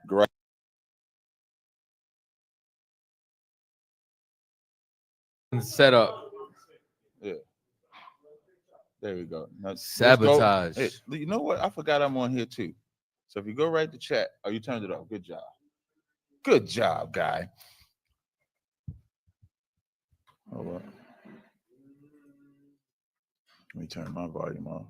Great. Set up. Yeah. There we go. Now, let's go. Sabotage. Hey, you know what? I forgot I'm on here too. So if you go right to chat, oh, you turned it off. Good job. Good job, guy. Hold on. Let me turn my volume off.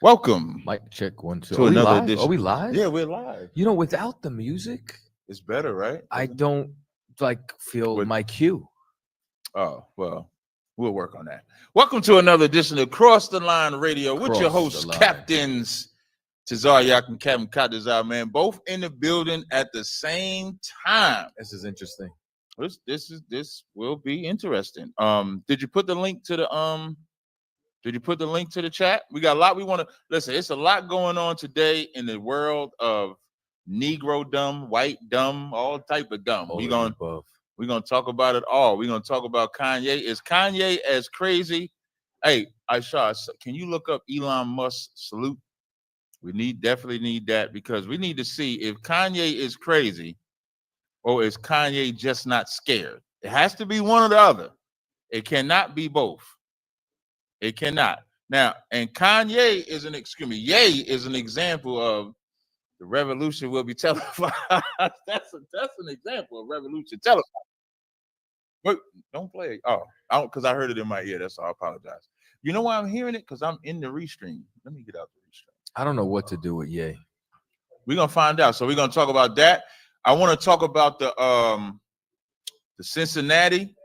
Welcome Mic check 1 2. to Are we another live? edition. Are we live? Yeah, we're live. You know, without the music, It's better, right? I don't feel With- my cue. Oh, well, we'll work on that. Welcome to another edition of Cross the Line Radio with your Cross the hosts, line. Captains Tazar Yak and Captain Kadazar, man, both in the building at the same time. This is interesting. This will be interesting. Did you put the link to the Did you put the link to the chat? We got a lot we want to listen. It's a lot going on today in the world of Negro dumb, white dumb, all type of dumb. We're gonna talk about it all. We're gonna talk about Kanye. Is Kanye as crazy? Hey, Aisha, can you look up Elon Musk salute? We definitely need that because we need to see if Kanye is crazy or is Kanye just not scared. It has to be one or the other. It cannot be both. It cannot. Now, and Kanye is an Ye is an example of the revolution will be televised. that's an example of revolution televised. Wait, don't play it. Oh, because I heard it in my ear. That's all. I apologize. You know why I'm hearing it? Because I'm in the restream. Let me get out the restream. I don't know what to do with Ye. We're gonna find out. So we're gonna talk about that. I want to talk about the Cincinnati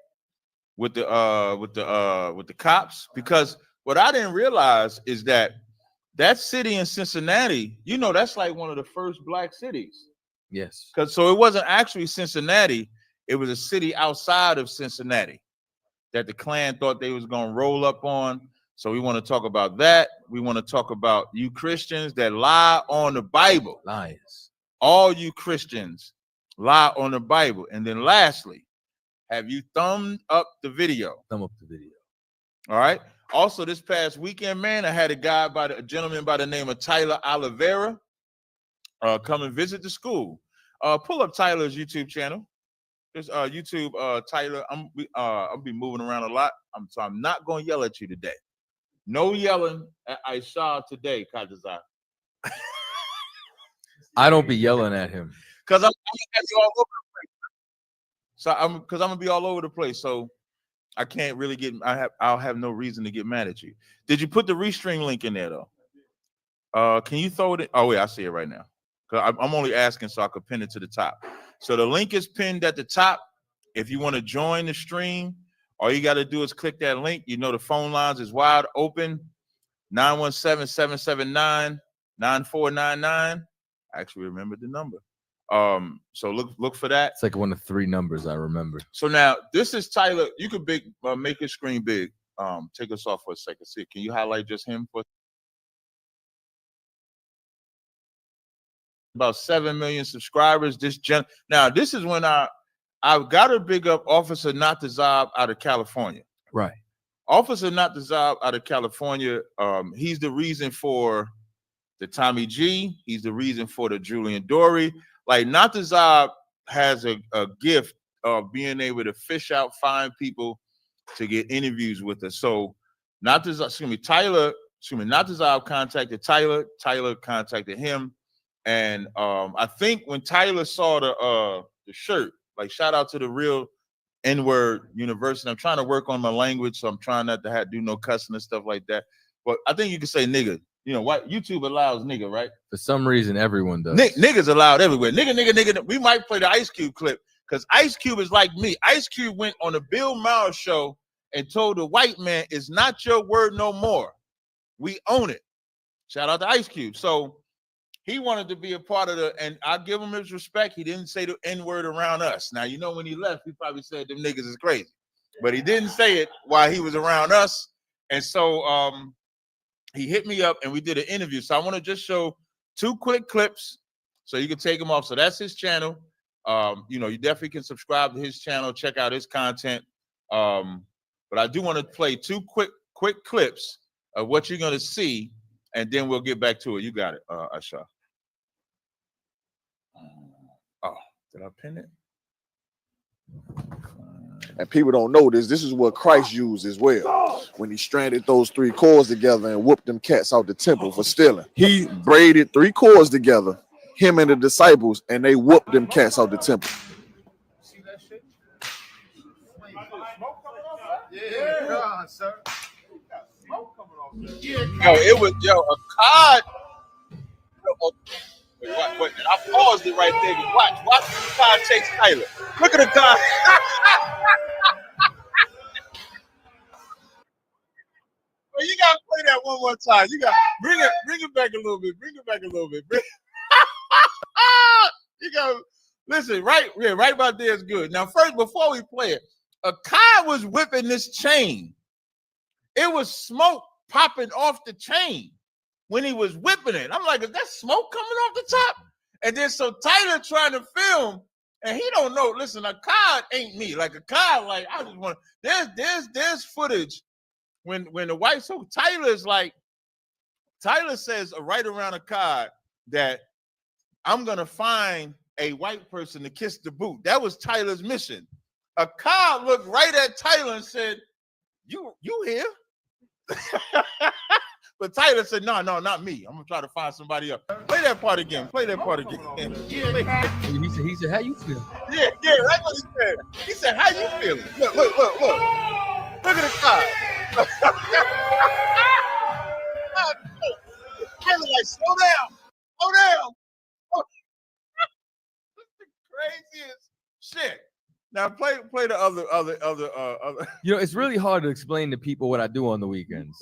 with the cops, because what I didn't realize is that city in Cincinnati, you know, that's like one of the first black cities. Yes. So it wasn't actually Cincinnati, it was a city outside of Cincinnati that the Klan thought they was gonna roll up on. So we want to talk about that. We want to talk about you Christians that lie on the Bible. Lies. All you Christians lie on the Bible. And then lastly, have you thumbed up the video? Thumb up the video. All right. Also, this past weekend, man, I had a gentleman by the name of Tyler Oliveira come and visit the school. Pull up Tyler's YouTube channel. Just YouTube Tyler. I'll be moving around a lot. So I'm not going to yell at you today. No yelling at Aisha today, Kadazar. I don't be yelling at him. Because I'm gonna be all over the place. So I'm gonna be all over the place. So I can't really I'll have no reason to get mad at you. Did you put the restream link in there though? Can you throw it in? Oh wait, I see it right now. Cause I'm only asking so I could pin it to the top. So the link is pinned at the top. If you want to join the stream, all you got to do is click that link. You know the phone lines is wide open. 917-779-9499. I actually remembered the number. So look for that. It's like one of 3 numbers I remember. So now this is Tyler. You could make his screen big. Take us off for a second. See, can you highlight just him for about 7 million subscribers? Now this is when I've got to big up Officer Natazab out of California. Right. Officer Natazab out of California. He's the reason for the Tommy G. He's the reason for the Julian Dory. Like Natazab has a gift of being able to fish out, find people to get interviews with us. So Natazab contacted Tyler. Tyler contacted him. And I think when Tyler saw the shirt, like shout out to the real N-word university. I'm trying to work on my language, so I'm trying not to do no cussing and stuff like that. But I think you can say nigga. You know what? YouTube allows nigga, right? For some reason, everyone does. Niggas allowed everywhere. Nigga. We might play the Ice Cube clip because Ice Cube is like me. Ice Cube went on the Bill Maher show and told the white man, "It's not your word no more. We own it." Shout out to Ice Cube. So he wanted to be a part of and I give him his respect. He didn't say the N-word around us. Now, you know, when he left, he probably said them niggas is crazy. But he didn't say it while he was around us. And so he hit me up and we did an interview. So I want to just show 2 quick clips so you can take them off. So that's his channel. You know, you definitely can subscribe to his channel, check out his content. But I do want to play 2 quick clips of what you're going to see and then we'll get back to it. You got it, Asha. Oh, did I pin it? And people don't know this. This is what Christ used as well. When he stranded those 3 cords together and whooped them cats out the temple for stealing. He braided 3 cords together, him and the disciples, and they whooped them cats out the temple. See that shit? Yeah, sir. Yo, it was a card. Wait, I paused it right there. Watch the card chase Tyler. Look at the card. Well, you gotta play that one more time. You got bring it back a little bit. You go listen right about there is good. Now, first, before we play it, a car was whipping this chain. It was smoke popping off the chain when he was whipping it. I'm like, is that smoke coming off the top? And then so Tyler trying to film, and he don't know. Listen, a car ain't me. Like a car, like I just want. There's footage when the white. So Tyler says right around a car that I'm gonna find a white person to kiss the boot. That was Tyler's mission. A car looked right at Tyler and said, "You here?" But Tyler said, no, not me. I'm gonna try to find somebody else. Play that part again. He said, how you feel? Yeah, that's what he said. He said, how you feeling? Look. Look at the car. Tyler like, slow down. Craziest shit. Now play the other. You know, it's really hard to explain to people what I do on the weekends.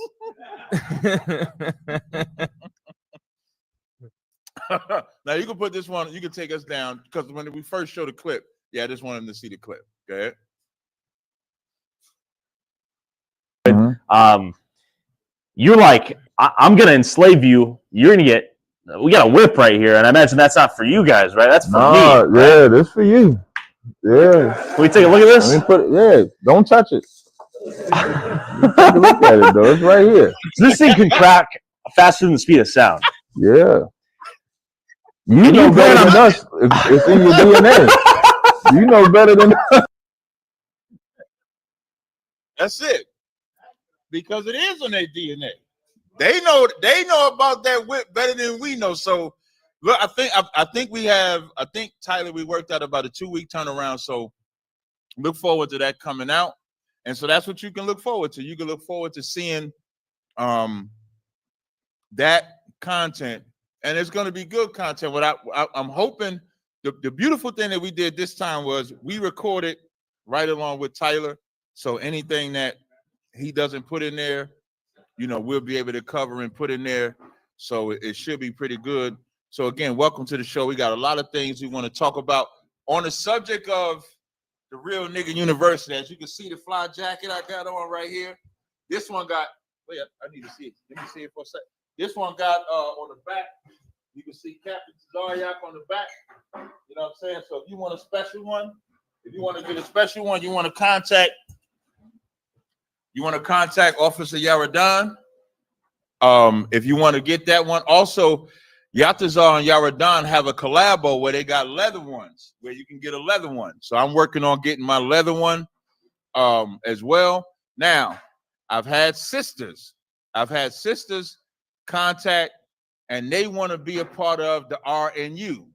Now you can put this one. You can take us down because when we first showed the clip, I just wanted them to see the clip. Go ahead. You're like, I'm gonna enslave you. You're gonna get. We got a whip right here, and I imagine that's not for you guys, right? That's for me. Yeah, right? that's for you. Yeah. Can we take a look at this? Let me put it. Yeah, don't touch it. Take a look at it, though. It's right here. So this thing can crack faster than the speed of sound. Yeah. You know better than us. It's in your DNA. You know better than us. That's it. Because it is on their DNA. They know about that whip better than we know. So look, I think Tyler, we worked out about a 2-week turnaround. So look forward to that coming out. And so that's what you can look forward to. You can look forward to seeing that content, and it's going to be good content. What I'm hoping the beautiful thing that we did this time was we recorded right along with Tyler. So anything that he doesn't put in there, we'll be able to cover and put in there. So it should be pretty good. So again, welcome to the show. We got a lot of things we want to talk about on the subject of the Real Nigga University. As you can see, the fly jacket I got on right here. This one got, wait, I need to see it. Let me see it for a second. This one got on the back. You can see Captain Zaryak on the back. You know what I'm saying? So if you want a special one, if you want to get a special one, you want to contact Officer Yaradan. If you want to get that one. Also, Yatazar and Yaradan have a collabo where they got leather ones, where you can get a leather one. So I'm working on getting my leather one as well. Now, I've had sisters contact, and they want to be a part of the RNU.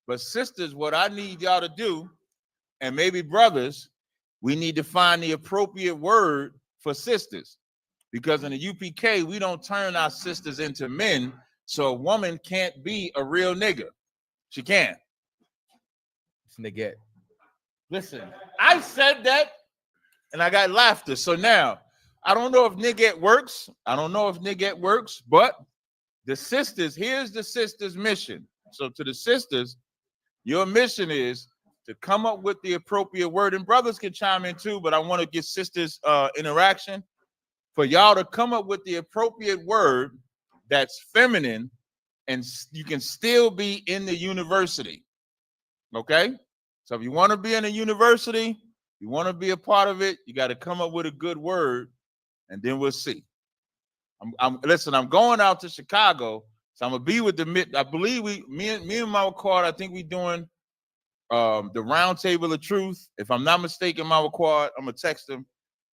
But sisters, what I need y'all to do, and maybe brothers, we need to find the appropriate word for sisters. Because in the UPK, we don't turn our sisters into men. So a woman can't be a real nigga. She can't. It's nigga. Listen, I said that, and I got laughter. So now, I don't know if nigget works. But the sisters, here's the sisters' mission. So to the sisters, your mission is to come up with the appropriate word. And brothers can chime in too, but I want to get sisters interaction. For y'all to come up with the appropriate word that's feminine, and you can still be in the university. Okay? So if you want to be in a university, you want to be a part of it, you got to come up with a good word, and then we'll see. Listen, I'm going out to Chicago, so I'm gonna be with I believe me and my Quad, I think we doing the round table of truth. If I'm not mistaken, my Quad, I'm gonna text him.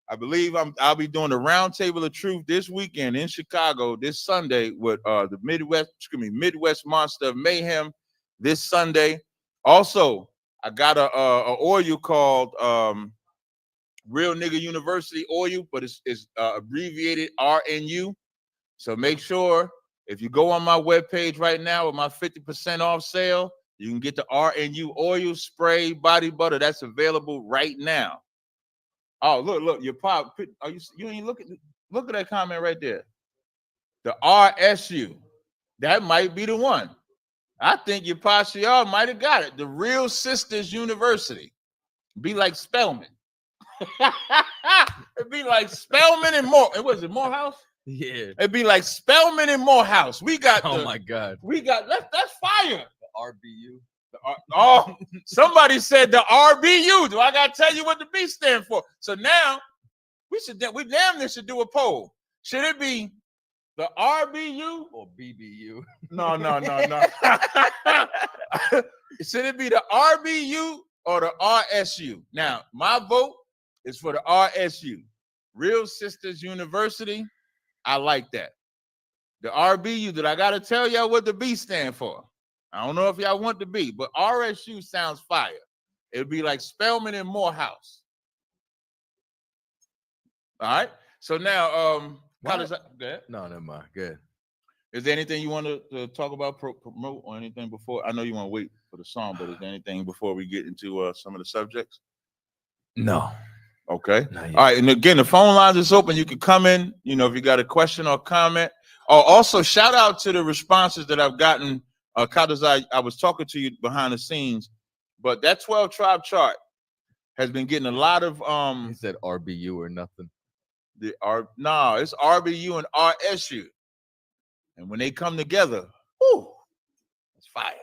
I believe I'll be doing the round table of truth this weekend in Chicago this Sunday with the Midwest Monster of Mayhem this Sunday. Also, I got a oil called Real Nigga University oil, but it's abbreviated RNU. So make sure if you go on my webpage right now with my 50% off sale, you can get the RNU oil spray body butter. That's available right now. Oh, look, your pop. Are you ain't look at that comment right there. The RSU. That might be the one. I think your Pashial might have got it. The Real Sisters University. Be like Spelman. It'd be like Spelman and Moore. Was it Morehouse? Yeah. It'd be like Spelman and Morehouse. We got my God. We got that's fire. The RBU. Oh, somebody said the RBU. Do I gotta tell you what the B stand for? So now we damn near should do a poll. Should it be the RBU or BBU? No. Should it be the RBU or the RSU? Now, my vote is for the RSU. Real Sisters University. I like that. The RBU, that I gotta tell y'all what the B stand for. I don't know if y'all want the B, but RSU sounds fire. It'd be like Spelman and Morehouse. All right. So now, how does that? Good. No, never mind. Good. Is there anything you want to talk about, promote, or anything before? I know you want to wait for the song, but is there anything before we get into some of the subjects? No. Okay. All right. And again, the phone lines is open. You can come in, if you got a question or comment. Also, shout out to the responses that I've gotten. I was talking to you behind the scenes, but that 12 tribe chart has been getting a lot of He said RBU or nothing. It's RBU and RSU. And when they come together, whoo, it's fire.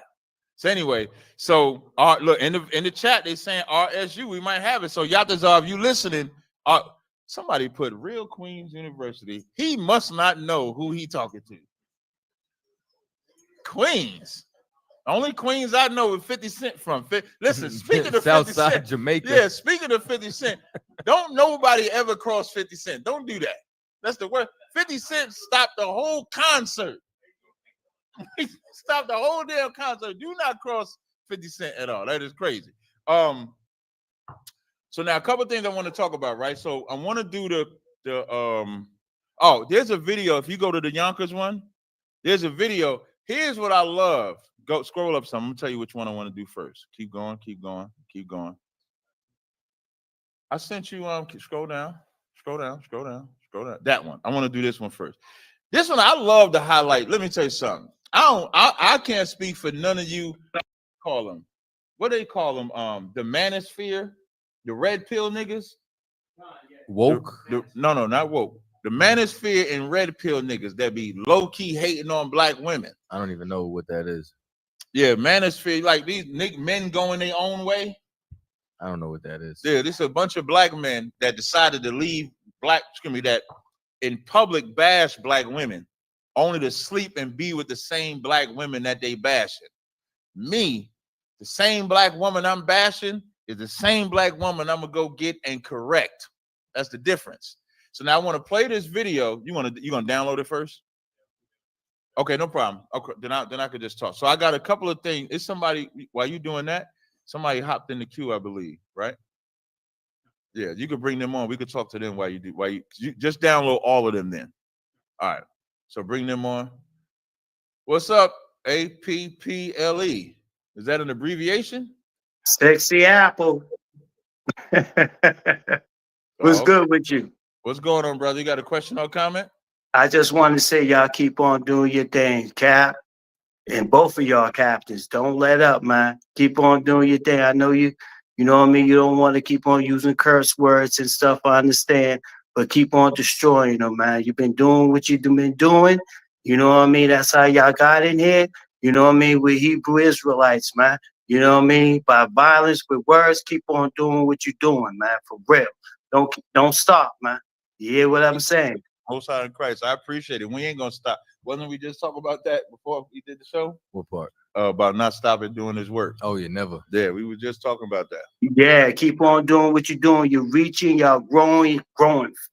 So anyway, look in the chat, they saying RSU, we might have it. So Yatazar, if you listening, somebody put Real Queens University. He must not know who he talking to. Queens. Only Queens I know with 50 Cent from. Listen, speaking of Southside 50 Cent, Jamaica. Yeah, speaking of 50 Cent, don't nobody ever cross 50 Cent. Don't do that. That's the word. 50 Cent stopped the whole concert. He stopped the whole damn concert. Do not cross 50 Cent at all. That is crazy. So now a couple of things I want to talk about, right? So I want to do there's a video. If you go to the Yonkers one, there's a video. Here's what I love. Go scroll up some. I'm gonna tell you which one I want to do first. Keep going. I sent you scroll down. That one. I want to do this one first. This one I love to highlight. Let me tell you something. I can't speak for none of you. Call them. What do they call them? The manosphere, the red pill niggas. Woke? No, not woke. The manosphere and red pill niggas that be low key hating on black women. I don't even know what that is. Yeah, manosphere, like these men going their own way. I don't know what that is. Yeah, this is a bunch of black men that decided to leave that in public bash black women, only to sleep and be with the same black women that they bashing. Me, the same black woman I'm bashing is the same black woman I'm gonna go get and correct. That's the difference. So now I want to play this video. You gonna download it first? Okay, no problem. Okay, then I could just talk. So I got a couple of things. Is somebody while you doing that? Somebody hopped in the queue, I believe, right? Yeah, you could bring them on. We could talk to them while you just download all of them then. All right. So bring them on. What's up? APPLE. Is that an abbreviation? Sexy Apple. What's good with you? What's going on, brother? You got a question or comment? I just want to say y'all keep on doing your thing, Cap. And both of y'all captains, don't let up, man. Keep on doing your thing. I know you know what I mean? You don't want to keep on using curse words and stuff, I understand. But keep on destroying them, man. You've been doing what you've been doing. You know what I mean? That's how y'all got in here. You know what I mean? We're Hebrew Israelites, man. You know what I mean? By violence, with words, keep on doing what you're doing, man. For real. Don't stop, man. You hear what I'm saying? Most High in Christ. I appreciate it. We ain't gonna stop. Wasn't we just talking about that before we did the show? What part? About not stopping doing his work. Oh, yeah, never. Yeah, we were just talking about that. Yeah, keep on doing what you're doing. You're reaching, y'all growing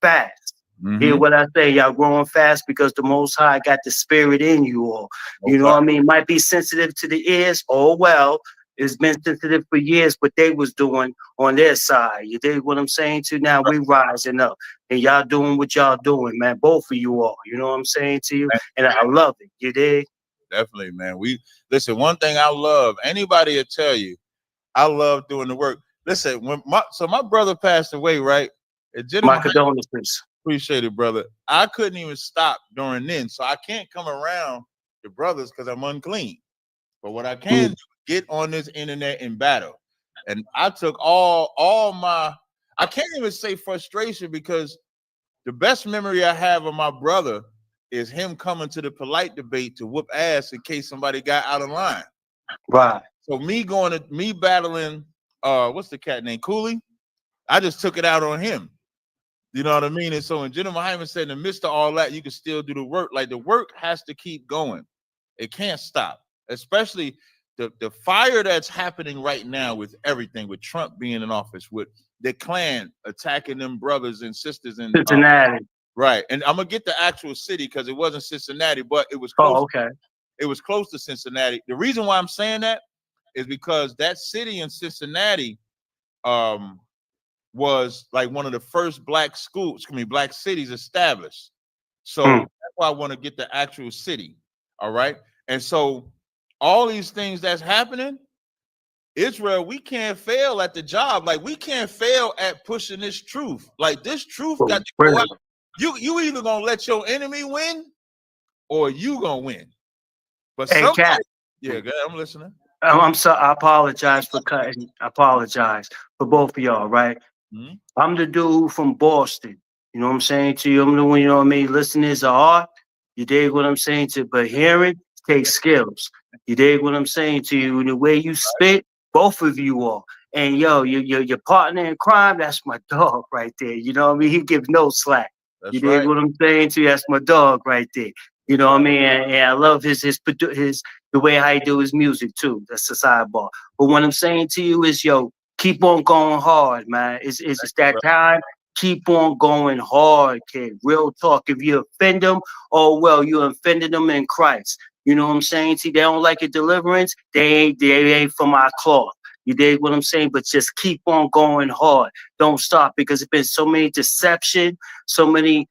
fast. Hear what I say? Y'all growing fast because the Most High got the spirit in you all. You know what I mean? Might be sensitive to the ears. Oh, well, it's been sensitive for years what they was doing on their side. You dig what I'm saying to you? Now we rising up and y'all doing what y'all doing, man. Both of you all. You know what I'm saying to you? And I love it. You dig? Definitely, man. We listen, one thing I love, anybody will tell you, I love doing the work. Listen, when my brother passed away, right? My condolences. Appreciate it, brother. I couldn't even stop during then, so I can't come around the brothers because I'm unclean. But what I can do, get on this internet and battle. And I took all my, I can't even say frustration, because the best memory I have of my brother is him coming to the polite debate to whoop ass in case somebody got out of line. Right. So me battling, what's the cat name? Cooley? I just took it out on him. You know what I mean? And so when General Hyman said, in the midst of all that, you can still do the work. Like, the work has to keep going. It can't stop. Especially the fire that's happening right now with everything, with Trump being in office, with the Klan attacking them brothers and sisters in Cincinnati. Right. And I'm gonna get the actual city because it wasn't Cincinnati, but it was close. Oh, okay. It was close to Cincinnati. The reason why I'm saying that is because that city in Cincinnati was like one of the first black cities established. So that's why I want to get the actual city. All right. And so all these things that's happening, Israel, we can't fail at the job. Like, we can't fail at pushing this truth. Like, this truth got to go out. You either gonna let your enemy win or you gonna win. But somebody, Cat. Yeah, go ahead, I'm listening. I'm sorry. I apologize for cutting. I apologize for both of y'all, right? I'm the dude from Boston. You know what I'm saying to you? I'm the one, you know what I mean? Listening is art. You dig what I'm saying to you? But hearing takes skills. You dig what I'm saying to you? And the way you spit, both of you all. And yo, your partner in crime, that's my dog right there. You know what I mean? He gives no slack. That's you dig what I'm saying to you? That's my dog right there. You know what I mean? And I love his the way how he do his music too. That's a sidebar. But what I'm saying to you is, yo, keep on going hard, man. It's that time. Keep on going hard, kid. Real talk. If you offend them, oh well, you offended them in Christ. You know what I'm saying? See, they don't like your deliverance. They ain't from our cloth. You dig what I'm saying? But just keep on going hard. Don't stop, because there's been so many deception, so many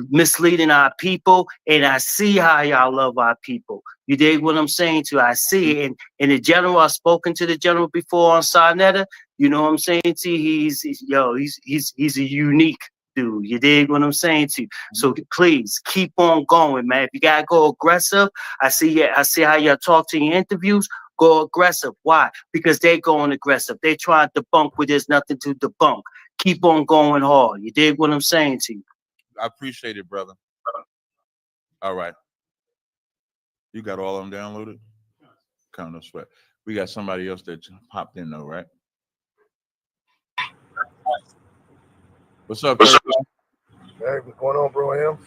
misleading our people, and I see how y'all love our people. You dig what I'm saying to you? I see it. And the general, I've spoken to the general before on Sarnetta. You know what I'm saying to you? He's a unique dude. You dig what I'm saying to you? So please keep on going, man. If you gotta go aggressive, I see how y'all talk to your interviews. Go aggressive. Why? Because they going aggressive. They trying to debunk where there's nothing to debunk. Keep on going hard. You dig what I'm saying to you? I appreciate it, brother. All right. You got all of them downloaded? Count no sweat. We got somebody else that popped in though, right? What's up, Kurt? Hey, what's going on, bro? Him?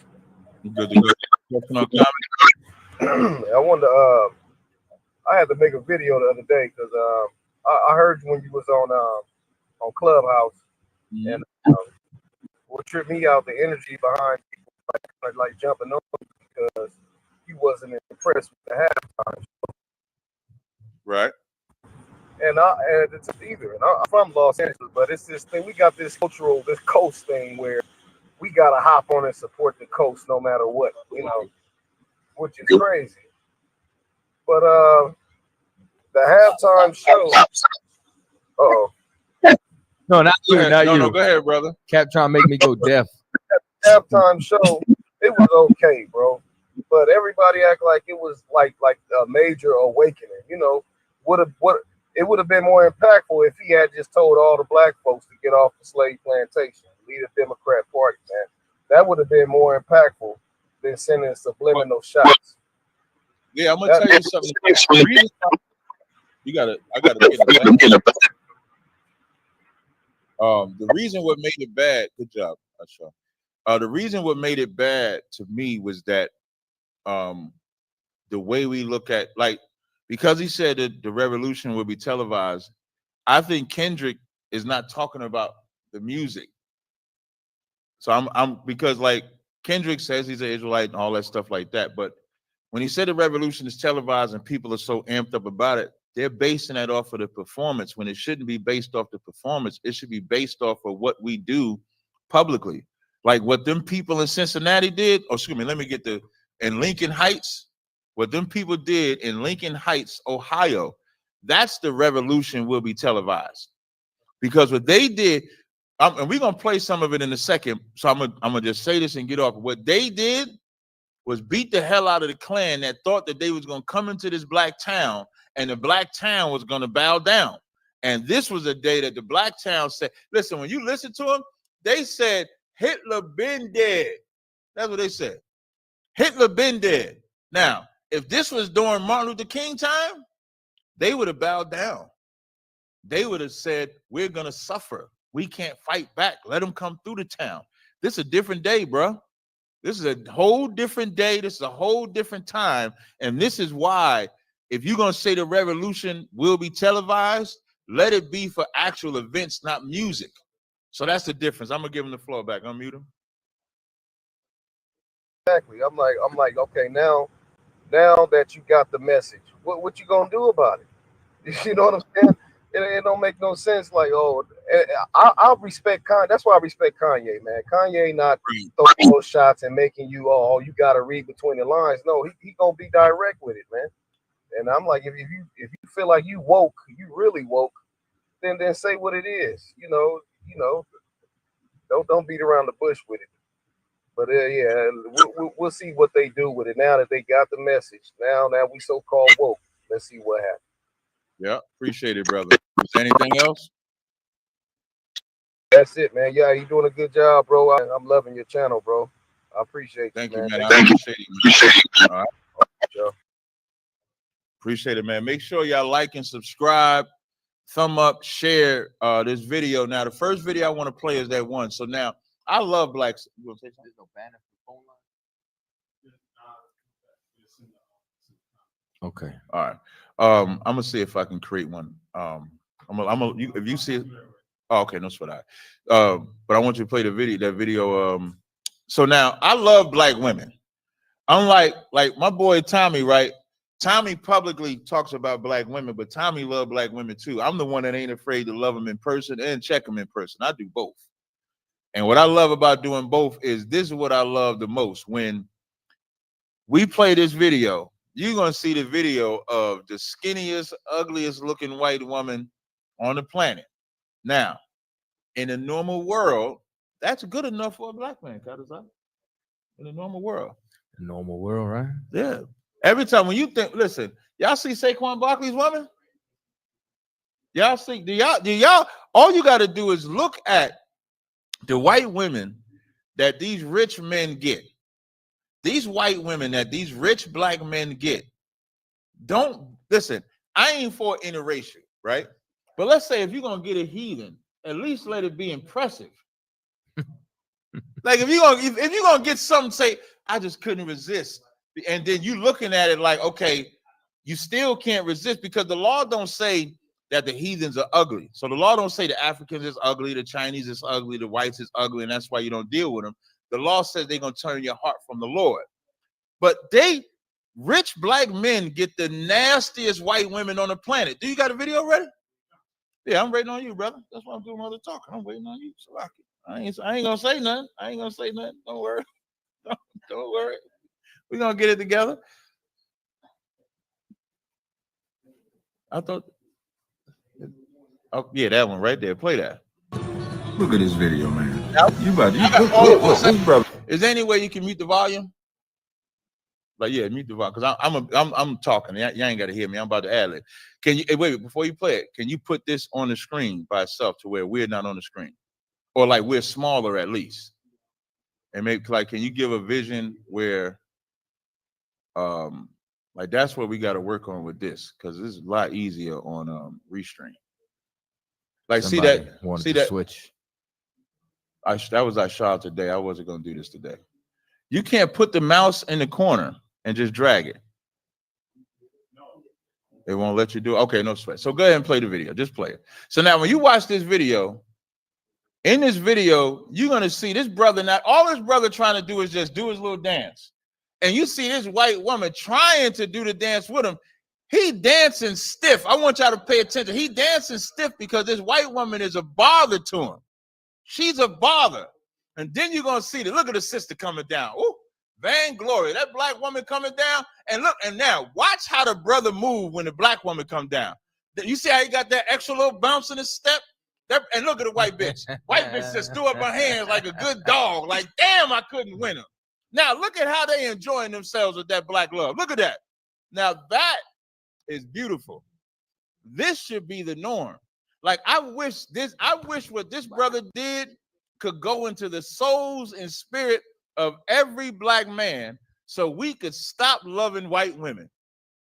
Good to go. I wanted to I had to make a video the other day because I heard you when you was on Clubhouse, and what tripped me out, the energy behind people like jumping on because you wasn't impressed with the halftime show. Right. And it's either. And I'm from Los Angeles, but it's this thing. We got this coast thing where we gotta hop on and support the coast no matter what, you know, which is crazy. But the halftime show. No, not you. Not you. No, go ahead, brother. Cap trying to make me go deaf. Halftime show, it was okay, bro. But everybody act like it was like a major awakening. You know, it would have been more impactful if he had just told all the black folks to get off the slave plantation, leave the Democrat Party, man. That would have been more impactful than sending subliminal shots. Yeah, I'm gonna tell you something. I gotta get it back. The reason what made it bad, good job, Asha. The reason what made it bad to me was that the way we look at, like, because he said that the revolution will be televised, I think Kendrick is not talking about the music. So I'm because like Kendrick says he's an Israelite and all that stuff like that, but when he said the revolution is televised and people are so amped up about it, they're basing that off of the performance when it shouldn't be based off the performance. It should be based off of what we do publicly. Like what them people in Cincinnati did, or excuse me, let me get in Lincoln Heights, what them people did in Lincoln Heights, Ohio, that's the revolution will be televised. Because what they did, and we're going to play some of it in a second, so I'm gonna just say this and get off. What they did was beat the hell out of the Klan that thought that they was going to come into this black town and the black town was going to bow down. And this was a day that the black town said, listen, when you listen to them, they said, Hitler been dead. That's what they said. Hitler been dead. Now, if this was during Martin Luther King time, they would have bowed down. They would have said, we're going to suffer. We can't fight back. Let them come through the town. This is a different day, bro. This is a whole different day. This is a whole different time. And this is why, if you're going to say the revolution will be televised, let it be for actual events, not music. So that's the difference. I'm going to give him the floor back. Unmute him. Exactly. I'm like, okay, now that you got the message, what you going to do about it? You know what I'm saying? It don't make no sense. Like, oh, I respect Kanye. That's why I respect Kanye, man. Kanye not throwing those shots and making you, oh, you got to read between the lines. No, he gonna be direct with it, man. And I'm like, if you feel like you woke, you really woke, then say what it is. You know, don't beat around the bush with it. But yeah, we'll see what they do with it now that they got the message. Now we so-called woke. Let's see what happens. Yeah, appreciate it, brother. Anything else? That's it, man. Yeah, you're doing a good job, bro. I'm loving your channel, bro. I appreciate you. Thank you, man. man. I appreciate it, man. All right. Sure. Appreciate it, man. Make sure y'all like and subscribe, thumb up, share this video. Now, the first video I want to play is that one. So now, I love blacks. You want to say something? There's no banner for phone line. Okay. All right. I'm gonna see if I can create one. If you see it, oh, okay, no sweat. But I want you to play the video. That video. So now I love black women. Unlike like my boy Tommy, right? Tommy publicly talks about black women, but Tommy love black women too. I'm the one that ain't afraid to love them in person and check them in person. I do both. And what I love about doing both is this is what I love the most. When we play this video, you're going to see the video of the skinniest, ugliest looking white woman on the planet. Now, in a normal world, that's good enough for a black man, Kadazai. In a normal world. Normal world, right? Yeah. Every time when you think, listen, y'all see Saquon Barkley's woman? Y'all see, do y'all, all you got to do is look at the white women that these rich men get. These white women that these rich black men get. Don't listen, I ain't for interracial, right? But let's say if you're gonna get a heathen, at least let it be impressive. Like if you're gonna get something, say, I just couldn't resist. And then you looking at it like, okay, you still can't resist because the law don't say that the heathens are ugly. So the law don't say the Africans is ugly, the Chinese is ugly, the whites is ugly, and that's why you don't deal with them. The law says they're gonna turn your heart from the Lord. But rich black men get the nastiest white women on the planet. Do you got a video ready? Yeah, I'm waiting on you, brother. That's why I'm doing all the talking. I'm waiting on you. So I ain't gonna say nothing. I ain't gonna say nothing. Don't worry. Don't worry. We're gonna get it together. I thought, oh yeah, that one right there. Play that. Look at this video, man. You look, brother. Is there any way you can mute the volume? Like, yeah, mute the volume because I'm talking. You ain't got to hear me. I'm about to ad lib. Can you wait before you play it? Can you put this on the screen by itself to where we're not on the screen, or like we're smaller at least, and maybe like can you give a vision where, like that's what we got to work on with this because this is a lot easier on Restream. Like Somebody see that switch. That was our shout today. I wasn't gonna do this today. You can't put the mouse in the corner and just drag it. It won't let you do it. Okay, no sweat. So go ahead and play the video. Just play it. So now when you watch this video, in this video, you're gonna see this brother. Not all this brother trying to do is just do his little dance. And you see this white woman trying to do the dance with him. He dancing stiff. I want y'all to pay attention. He dancing stiff because this white woman is a bother to him. She's a bother. And then you're gonna see look at the sister coming down. Ooh, vainglory. That black woman coming down. And look, and now watch how the brother move when the black woman come down. You see how he got that extra little bounce in his step? And look at the white bitch. White bitch just threw up her hands like a good dog. Like, damn, I couldn't win her. Now look at how they enjoying themselves with that black love. Look at that. Now that is beautiful. This should be the norm. Like, I wish what this brother did could go into the souls and spirit of every black man so we could stop loving white women.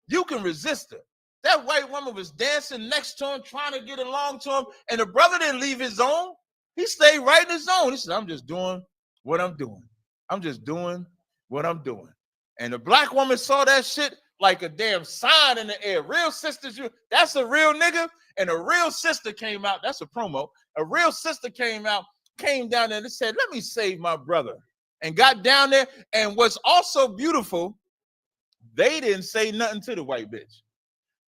You can resist her. That white woman was dancing next to him, trying to get along to him, and the brother didn't leave his zone. He stayed right in his zone. He said, I'm just doing what I'm doing. I'm just doing what I'm doing. And the black woman saw that shit like a damn sign in the air. Real sisters, that's a real nigga. And a real sister came out. That's a promo. A real sister came down there and said, let me save my brother. And got down there. And what's also beautiful, they didn't say nothing to the white bitch.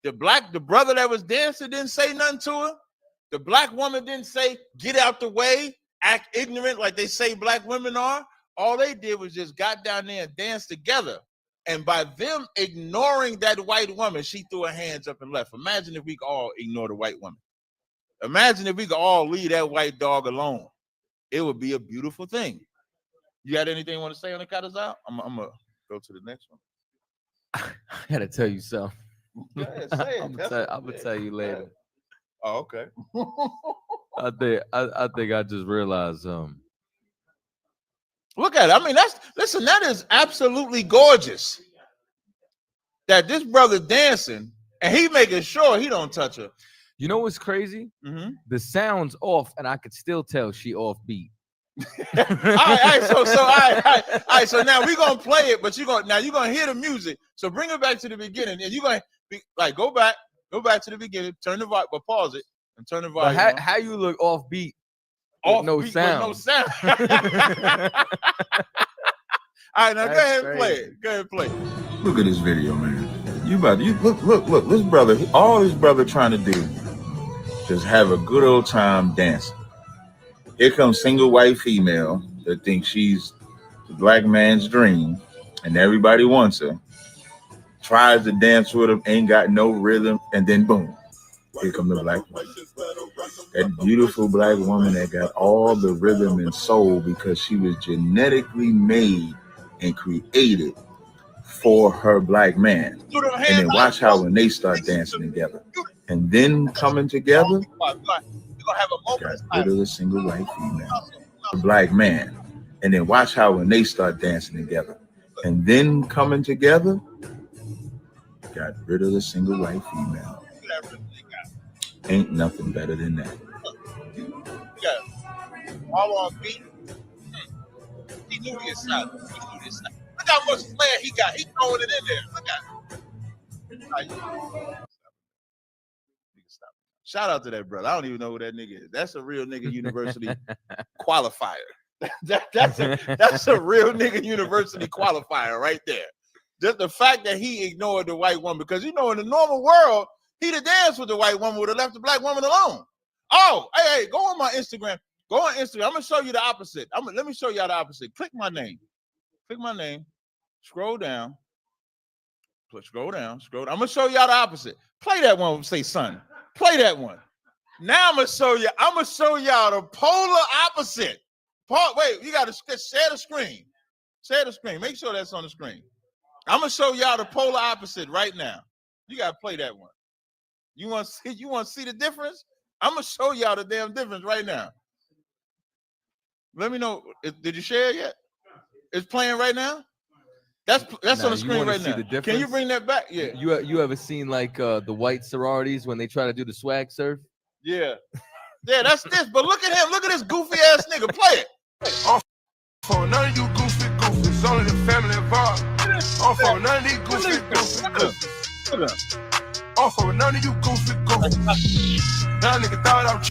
The brother that was dancing didn't say nothing to her. The black woman didn't say, get out the way, act ignorant like they say black women are. All they did was just got down there and danced together. And by them ignoring that white woman, she threw her hands up and left. Imagine if we could all ignore the white woman. Imagine if we could all leave that white dog alone. It would be a beautiful thing. You got anything you want to say on the Katazal? I'm going to go to the next one. I got to tell you something. Yeah, say it. I'm gonna tell you later. Oh, okay. I think I just realized Look at it. I mean, that is absolutely gorgeous. That this brother dancing and he making sure he don't touch her. You know what's crazy? Mm-hmm. The sound's off, and I could still tell she off beat. all right. So now we're gonna play it, but you're gonna hear the music. So bring it back to the beginning, and you're gonna go back to the beginning, turn the volume, but pause it and turn the volume. But how you look off beat? No sound. All right, now go ahead and play it. Go ahead and play it. Look at this video, man. Look. This brother, all this brother trying to do, just have a good old time dancing. Here comes single white female that thinks she's the black man's dream, and everybody wants her. Tries to dance with him, ain't got no rhythm, and then boom, here come the black woman. That beautiful black woman that got all the rhythm and soul because she was genetically made and created for her black man. And then watch how when they start dancing together and then coming together, got rid of the single white female, the black man. And then watch how when they start dancing together and then coming together, got rid of the single white female. Ain't nothing better than that. All on beat. He knew his side. Look how much flair he got. He throwing it in there. Look at it. Shout out to that brother. I don't even know who that nigga is. That's a real nigga university qualifier. That's a real nigga university qualifier right there. Just the fact that he ignored the white woman, because in the normal world, he'd have danced with the white woman, would have left the black woman alone. Oh, hey, go on my Instagram. Go on Instagram. I'm gonna show you the opposite. Let me show y'all the opposite. Click my name. Scroll down. Scroll down. I'm gonna show y'all the opposite. Play that one. Say son. Play that one. Now I'm gonna show y'all the polar opposite. Wait, you gotta share the screen. Share the screen. Make sure that's on the screen. I'm gonna show y'all the polar opposite right now. You gotta play that one. You want to see the difference? I'm gonna show y'all the damn difference right now. Let me know. Did you share it yet? It's playing right now. That's on the screen right now. Can you bring that back? Yeah. You ever seen like the white sororities when they try to do the swag surf? Yeah. Yeah, that's this. But look at him. Look at this goofy ass nigga. Play it. For none of you goofy goofies, only the family involved. For none of these goofy goofies. For none of you goofy goofies. That nigga thought I'm.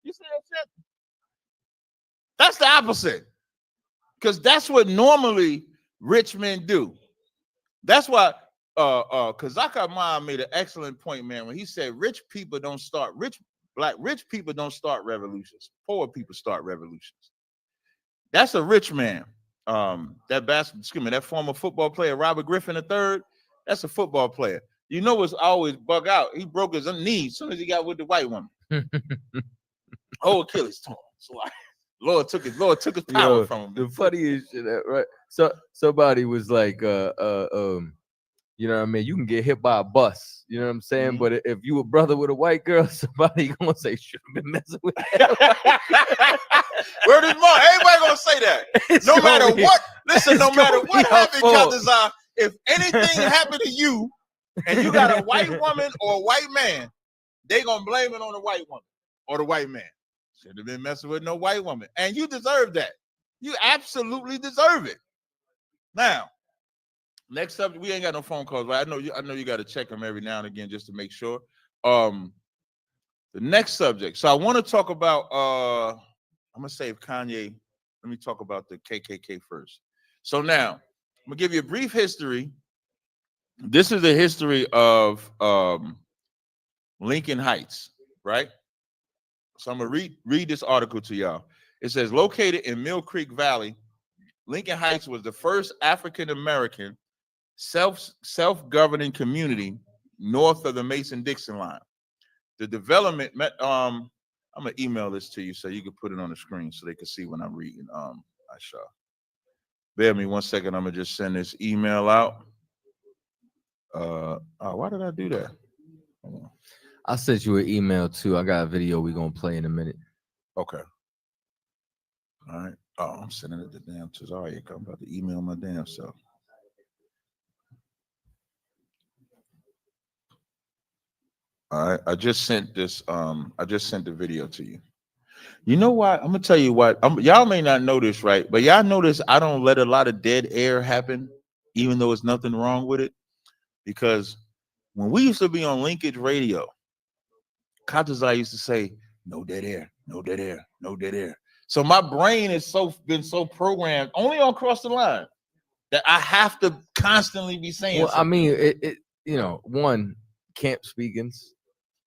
You see that shit? That's the opposite. Because that's what normally rich men do. That's why Kazaka Ma made an excellent point, man, when he said rich people don't start rich people don't start revolutions. Poor people start revolutions. That's a rich man. That former football player, Robert Griffin III, that's a football player. You know what's always bug out? He broke his knee as soon as he got with the white woman. Achilles torn. So like, Lord took his power from him. The funniest shit, right? So somebody was like, you know what I mean? You can get hit by a bus, you know what I'm saying? But if you a brother with a white girl, somebody gonna say should have been messing with that. Word is more. Everybody gonna say that. No matter what. Listen, no matter what happened, Captain, if anything happened to you and you got a white woman or a white man, they gonna blame it on the white woman or the white man. Should have been messing with no white woman. And you deserve that. You absolutely deserve it. Now, next subject, we ain't got no phone calls, but I know you got to check them every now and again just to make sure. The next subject. So I want to talk about I'm gonna save Kanye. Let me talk about the KKK first. So now I'm gonna give you a brief history. This is the history of Lincoln Heights, right? So I'm gonna read this article to y'all. It says, located in Mill Creek Valley, Lincoln Heights was the first African-American self-governing community north of the Mason-Dixon line. The development met, I'm gonna email this to you so you can put it on the screen so they can see when I'm reading. Aisha. Bear me 1 second. I'm gonna just send this email out. Why did I do that? Hold on. I sent you an email too. I got a video we're gonna play in a minute. Okay. All right. Oh, I'm sending it to damn Tazariak. I'm about to email my damn self. All right. I just sent this. I just sent the video to you. You know what? I'm gonna tell you what. Y'all may not know this, right? But y'all notice I don't let a lot of dead air happen, even though there's nothing wrong with it. Because when we used to be on Linkage Radio, Katazai used to say, no dead air, no dead air, no dead air. So my brain is been so programmed only on Cross the Line that I have to constantly be saying something. I mean, it you know, one, camp speakings.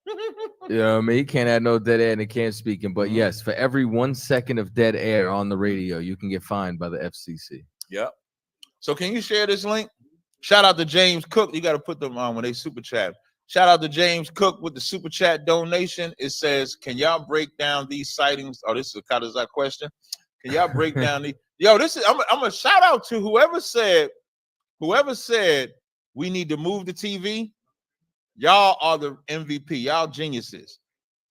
You know what I mean? You can't add no dead air in the camp speaking. But yes, for every 1 second of dead air on the radio, you can get fined by the FCC. Yep. So can you share this link? Shout out to James Cook. You got to put them on when they super chat. Shout out to James Cook with the super chat donation. It says, can y'all break down these sightings? Oh, this is a Kadazak question. Can y'all break down the this is I'm a shout out to whoever said we need to move the TV. Y'all are the MVP. Y'all geniuses.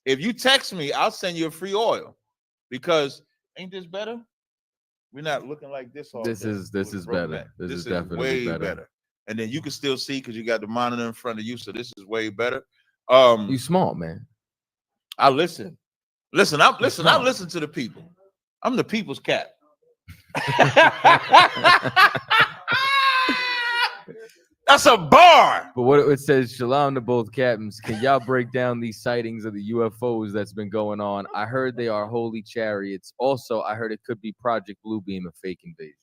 If you text me, I'll send you a free oil because ain't this better? We're not looking like this all This day. is better. This is definitely way better. And then you can still see because you got the monitor in front of you, so this is way better. You smart, man. I listen. I listen to the people. I'm the people's cat. That's a bar. But what it says, shalom to both captains. Can y'all break down these sightings of the UFOs that's been going on? I heard they are holy chariots. Also, I heard it could be Project Bluebeam, a fake invasion.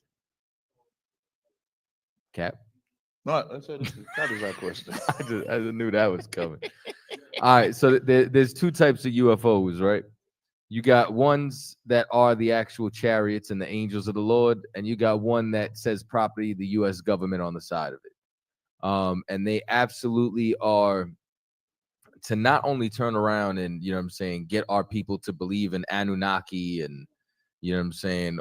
Cap? No, that's that question. I just knew that was coming. All right, so there's two types of UFOs, right? You got ones that are the actual chariots and the angels of the Lord, and you got one that says property, the U.S. government on the side of it. And they absolutely are to not only turn around and, you know what I'm saying, get our people to believe in Anunnaki and, you know what I'm saying,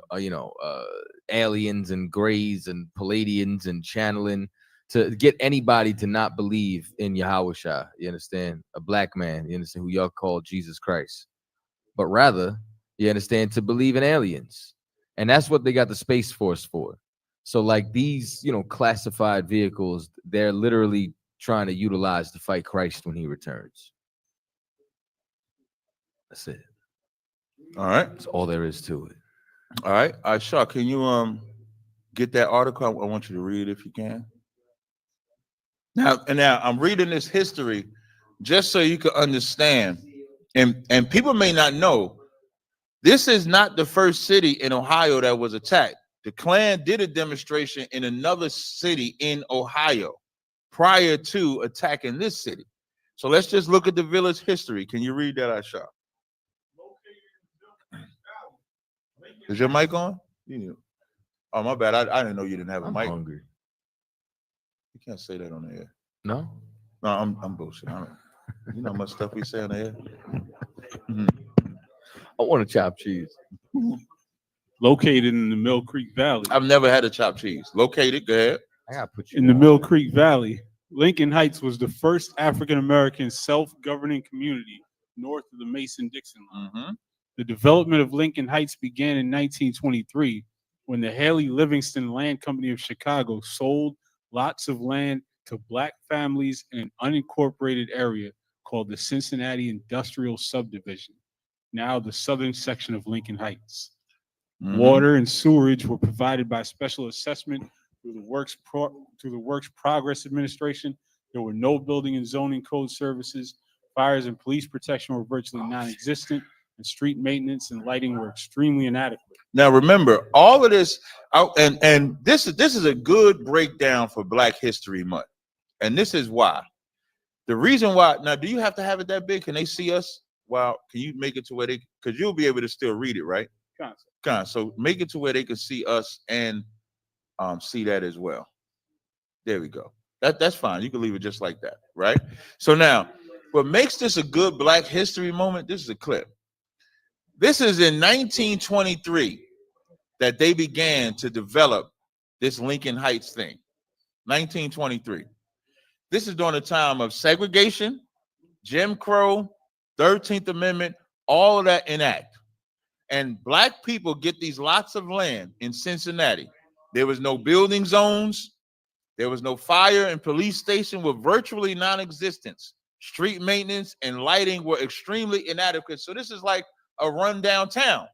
aliens and grays and Palladians and channeling, to get anybody to not believe in Yahushua, you understand? A black man, you understand, who y'all call Jesus Christ. But rather, you understand, to believe in aliens. And that's what they got the Space Force for. So like these, you know, classified vehicles, they're literally trying to utilize to fight Christ when he returns. That's it. All right. That's all there is to it. All right, Shaw, can you get that article? I want you to read it if you can. Now I'm reading this history just so you can understand, and people may not know this is not the first city in Ohio that was attacked. The Klan did a demonstration in another city in Ohio prior to attacking this city. So let's just look at the village history. Can you read that, Aisha? Is your mic on? Oh, my bad. I didn't know you didn't have a I'm mic. hungry. You can't say that on the air. No? No, I'm bullshit. You know how much stuff we say on the air? I want a chopped cheese. Located in the Mill Creek Valley. I've never had a chopped cheese. Located, go ahead. I gotta put you in the Mill Creek Valley. Lincoln Heights was the first African-American self-governing community north of the Mason-Dixon line. The development of Lincoln Heights began in 1923 when the Haley Livingston Land Company of Chicago sold lots of land to black families in an unincorporated area called the Cincinnati Industrial Subdivision, now the southern section of Lincoln Heights. Water and sewerage were provided by special assessment through the Works Progress Administration. There were no building and zoning code services. Fires and police protection were virtually non-existent, and street maintenance and lighting were extremely inadequate. Now remember, all of this, and this is a good breakdown for Black History Month, and this is why. The reason why. Now, do you have to have it that big? Can they see us? Well, can you make it to where they? Because you'll be able to still read it, right? So make it to where they can see us and see that as well. There we go. That's fine. You can leave it just like that, right? So now, what makes this a good Black History moment? This is a clip. This is in 1923 that they began to develop this Lincoln Heights thing. 1923. This is during the time of segregation, Jim Crow, 13th Amendment, all of that enact. And Black people get these lots of land in Cincinnati. There was no building zones. There was no fire and police station were virtually non-existent. Street maintenance and lighting were extremely inadequate. So this is like a rundown town.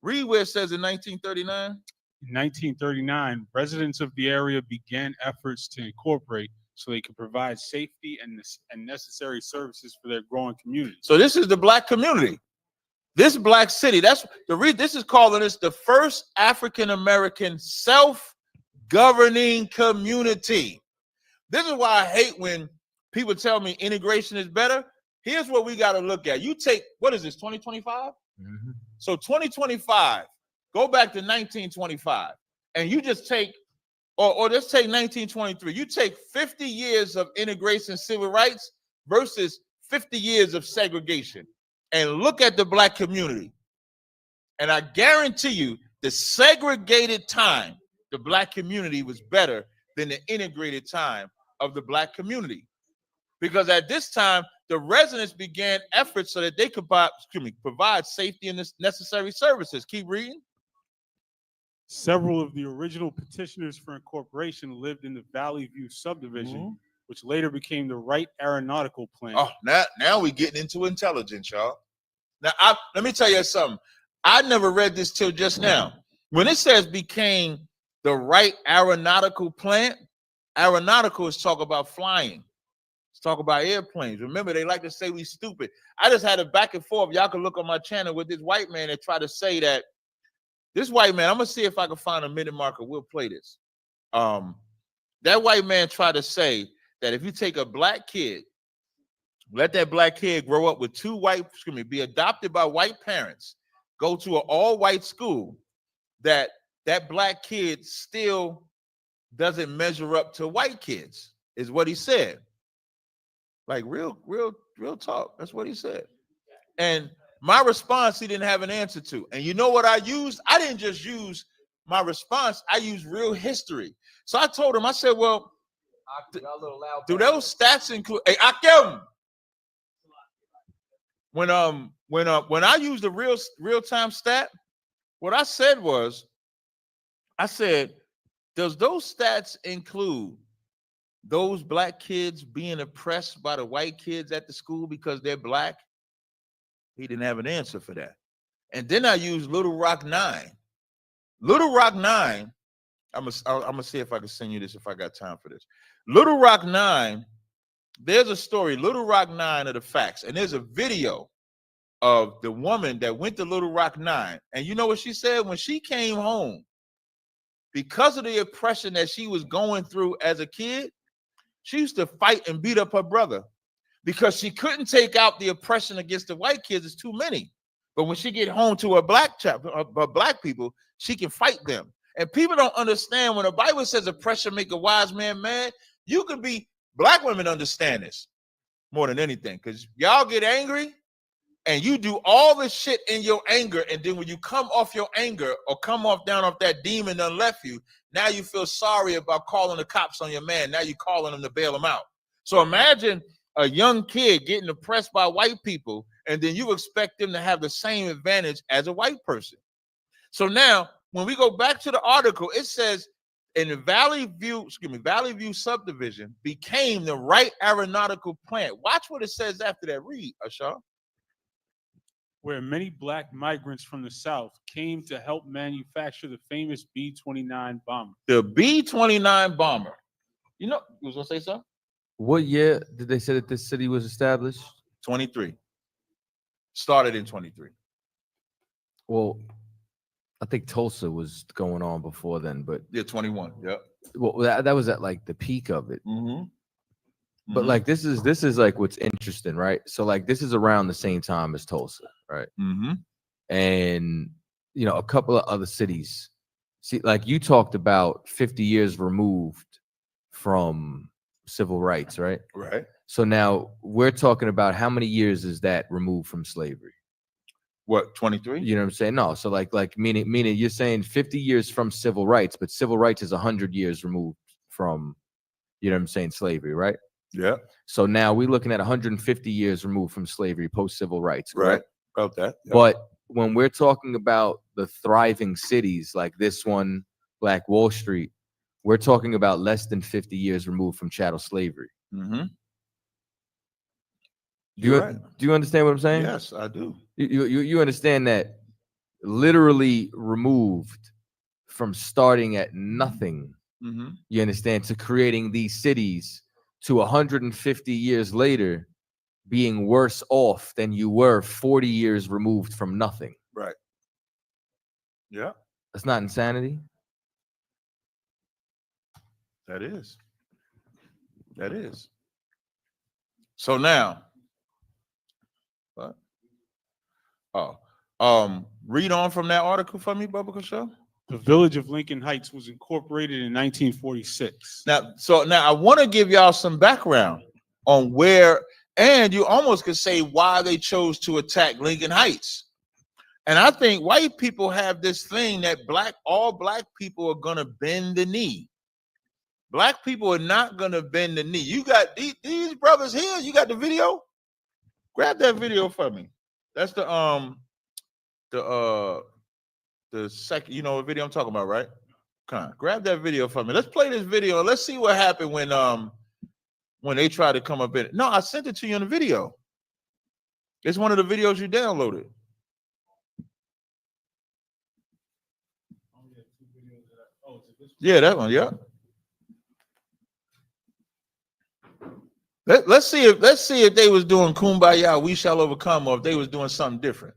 Read where it says in 1939. In 1939, residents of the area began efforts to incorporate so they could provide safety and necessary services for their growing community. So this is the Black community. This Black city, that's the reason this is calling this the first African-American self-governing community. This is why I hate when people tell me integration is better. Here's what we got to look at. You take, what is this, 2025? So 2025, go back to 1925, and you just take, or let's take 1923. You take 50 years of integration civil rights versus 50 years of segregation. And look at the Black community. And I guarantee you, the segregated time, the Black community was better than the integrated time of the Black community. Because at this time, the residents began efforts so that they could provide safety and necessary services. Keep reading. Several of the original petitioners for incorporation lived in the Valley View subdivision, which later became the Wright Aeronautical Plant. Oh, now we're getting into intelligence, y'all. Now, let me tell you something. I never read this till just now. When it says became the Wright Aeronautical Plant, aeronautical is talk about flying. It's talk about airplanes. Remember, they like to say we stupid. I just had a back and forth. Y'all can look on my channel with this white man that tried to say that this white man, I'm going to see if I can find a minute marker. We'll play this. That white man tried to say that if you take a Black kid, let that Black kid grow up with be adopted by white parents, go to an all-white school, that Black kid still doesn't measure up to white kids, is what he said. Like real talk. That's what he said. And my response, he didn't have an answer to. And you know what I used? I didn't just use my response. I used real history. So I told him, I said, well, do those stats include, hey, Akim, when I used the real-time stat, what I said was, I said, does those stats include those Black kids being oppressed by the white kids at the school because they're Black? He didn't have an answer for that. And then I used Little Rock 9. Little Rock 9, I'm gonna see if I can send you this if I got time for this. Little Rock 9, there's a story, Little Rock 9 of the facts, and there's a video of the woman that went to Little Rock 9. And you know what she said when she came home? Because of the oppression that she was going through as a kid, she used to fight and beat up her brother because she couldn't take out the oppression against the white kids. It's too many. But when she get home to her black people, she can fight them. And people don't understand when the Bible says oppression make a wise man mad. You could be, black women understand this more than anything, because y'all get angry and you do all this shit in your anger, and then when you come off your anger or come off down off that demon that left you, now you feel sorry about calling the cops on your man. Now you're calling them to bail him out. So imagine a young kid getting oppressed by white people, and then you expect them to have the same advantage as a white person. So now, when we go back to the article, it says in the Valley View subdivision became the right aeronautical plant. Watch what it says after that. Read, Ashar. Where many black migrants from the South came to help manufacture the famous B-29 bomber. The B-29 bomber. You know, you was gonna say something? What year did they say that this city was established? 23. Started in 23. Well, I think Tulsa was going on before then, but yeah, 21. Yep. Well, that was at like the peak of it. Mm-hmm. But like this is like what's interesting, right? So like this is around the same time as Tulsa, right? Mm-hmm. And you know, a couple of other cities. See, like you talked about 50 years removed from civil rights, right? Right. So now we're talking about how many years is that removed from slavery? What, 23? You know what I'm saying? No. So like meaning you're saying 50 years from civil rights, but civil rights is 100 years removed from, you know what I'm saying, slavery, right? Yeah. So now we're looking at 150 years removed from slavery, post-civil rights, correct? Right. About that. Yep. But when we're talking about the thriving cities like this one, Black Wall Street, we're talking about less than 50 years removed from chattel slavery. Mm-hmm. Do you understand what I'm saying? Yes, I do. You understand that literally removed from starting at nothing, Mm-hmm. you understand, to creating these cities to 150 years later being worse off than you were 40 years removed from nothing. Right. Yeah. That's not insanity. That is. That is. So now, what? Read on from that article for me, Bubba Show. The village of Lincoln Heights was incorporated in 1946. Now I want to give y'all some background on where, and you almost could say why they chose to attack Lincoln Heights. And I think white people have this thing that all black people are gonna bend the knee. Black people are not gonna bend the knee. You got these brothers here. You got the video. Grab that video for me. That's the second. You know what video I'm talking about, right? Come on, grab that video for me. Let's play this video. Let's see what happened when they tried to come up in it. No, I sent it to you in the video. It's one of the videos you downloaded. Yeah, that one. Yeah. Let's see if they was doing Kumbaya, we shall overcome, or if they was doing something different.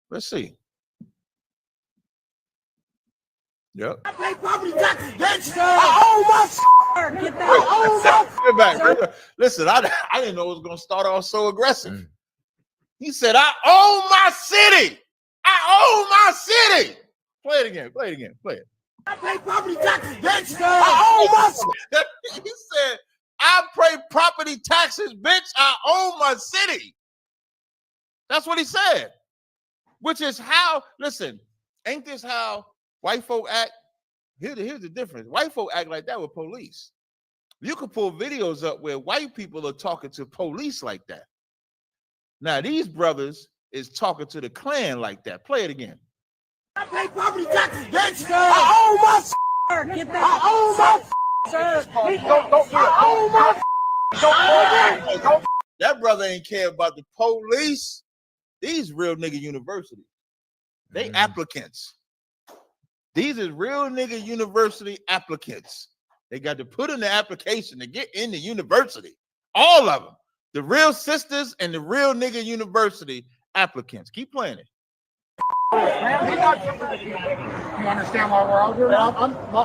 Let's see. Yep. I pay property taxes, bitch. I owe my get that. I owe my Listen, I didn't know it was gonna start off so aggressive. He said, I owe my city. I owe my city. Play it again. Play it again. Play it. I pay property taxes, bitch. I owe my He said, I pay property taxes, bitch. I owe my city. That's what he said. Which is how, listen, ain't this how white folk act? Here's the difference. White folk act like that with police. You can pull videos up where white people are talking to police like that. Now, these brothers is talking to the Klan like that. Play it again. I pay property taxes, bitch. I owe my get that. I owe my sir. Don't do it. I owe my That brother ain't care about the police. These real nigga universities. They applicants. These is real nigga university applicants. They got to put in the application to get in the university. All of them. The real sisters and the real nigga university applicants. Keep playing it. You understand why we're out here?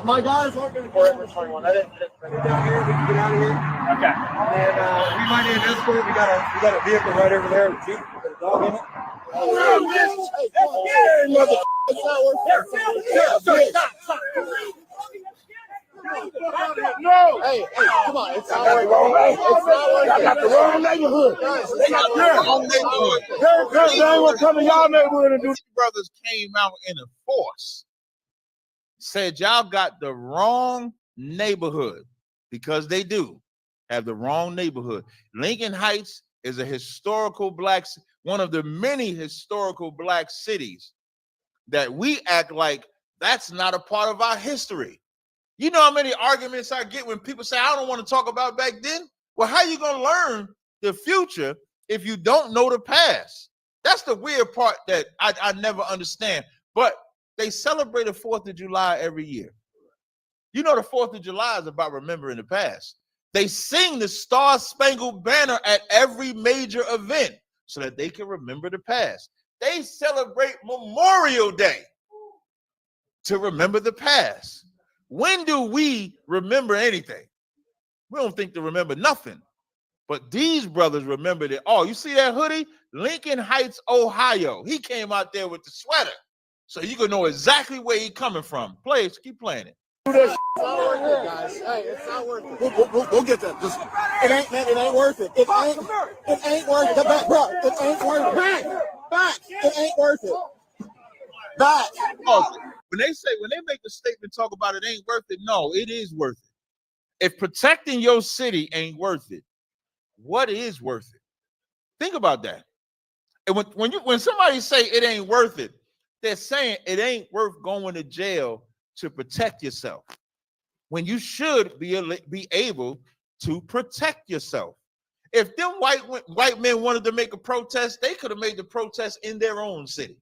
My guys aren't going to forever 21. I didn't get down here. We can get out of here. Okay. And we might need an escort. We got a vehicle right over there. With a dog in it. No! Hey, come on. It's not working. It's not working. I got the wrong neighborhood. They got the wrong neighborhood. They ain't coming y'all neighborhood and do. These brothers came out in a force. Said y'all got the wrong neighborhood because they do have the wrong neighborhood. Lincoln Heights is a historical one of the many historical black cities that we act like that's not a part of our history. You know how many arguments I get when people say, I don't want to talk about back then? Well, how you going to learn the future if you don't know the past? That's the weird part that I never understand. But they celebrate the 4th of July every year. You know the 4th of July is about remembering the past. They sing the Star-Spangled Banner at every major event so that they can remember the past. They celebrate Memorial Day to remember the past. When do we remember anything? We don't think to remember nothing. But these brothers remembered it. Oh, you see that hoodie? Lincoln Heights, Ohio. He came out there with the sweater. So you can know exactly where he's coming from. Play, keep playing it. It's not worth it, guys. Hey, it's not worth it. We'll get that. It ain't worth it. It ain't worth it. Bro, it ain't worth it. Back. It ain't worth it. Back. Oh, when they make the statement, talk about it ain't worth it. No, it is worth it. If protecting your city ain't worth it, what is worth it? Think about that. And when somebody say it ain't worth it, they're saying it ain't worth going to jail to protect yourself. When you should be able to protect yourself. If them white men wanted to make a protest, they could have made the protest in their own city.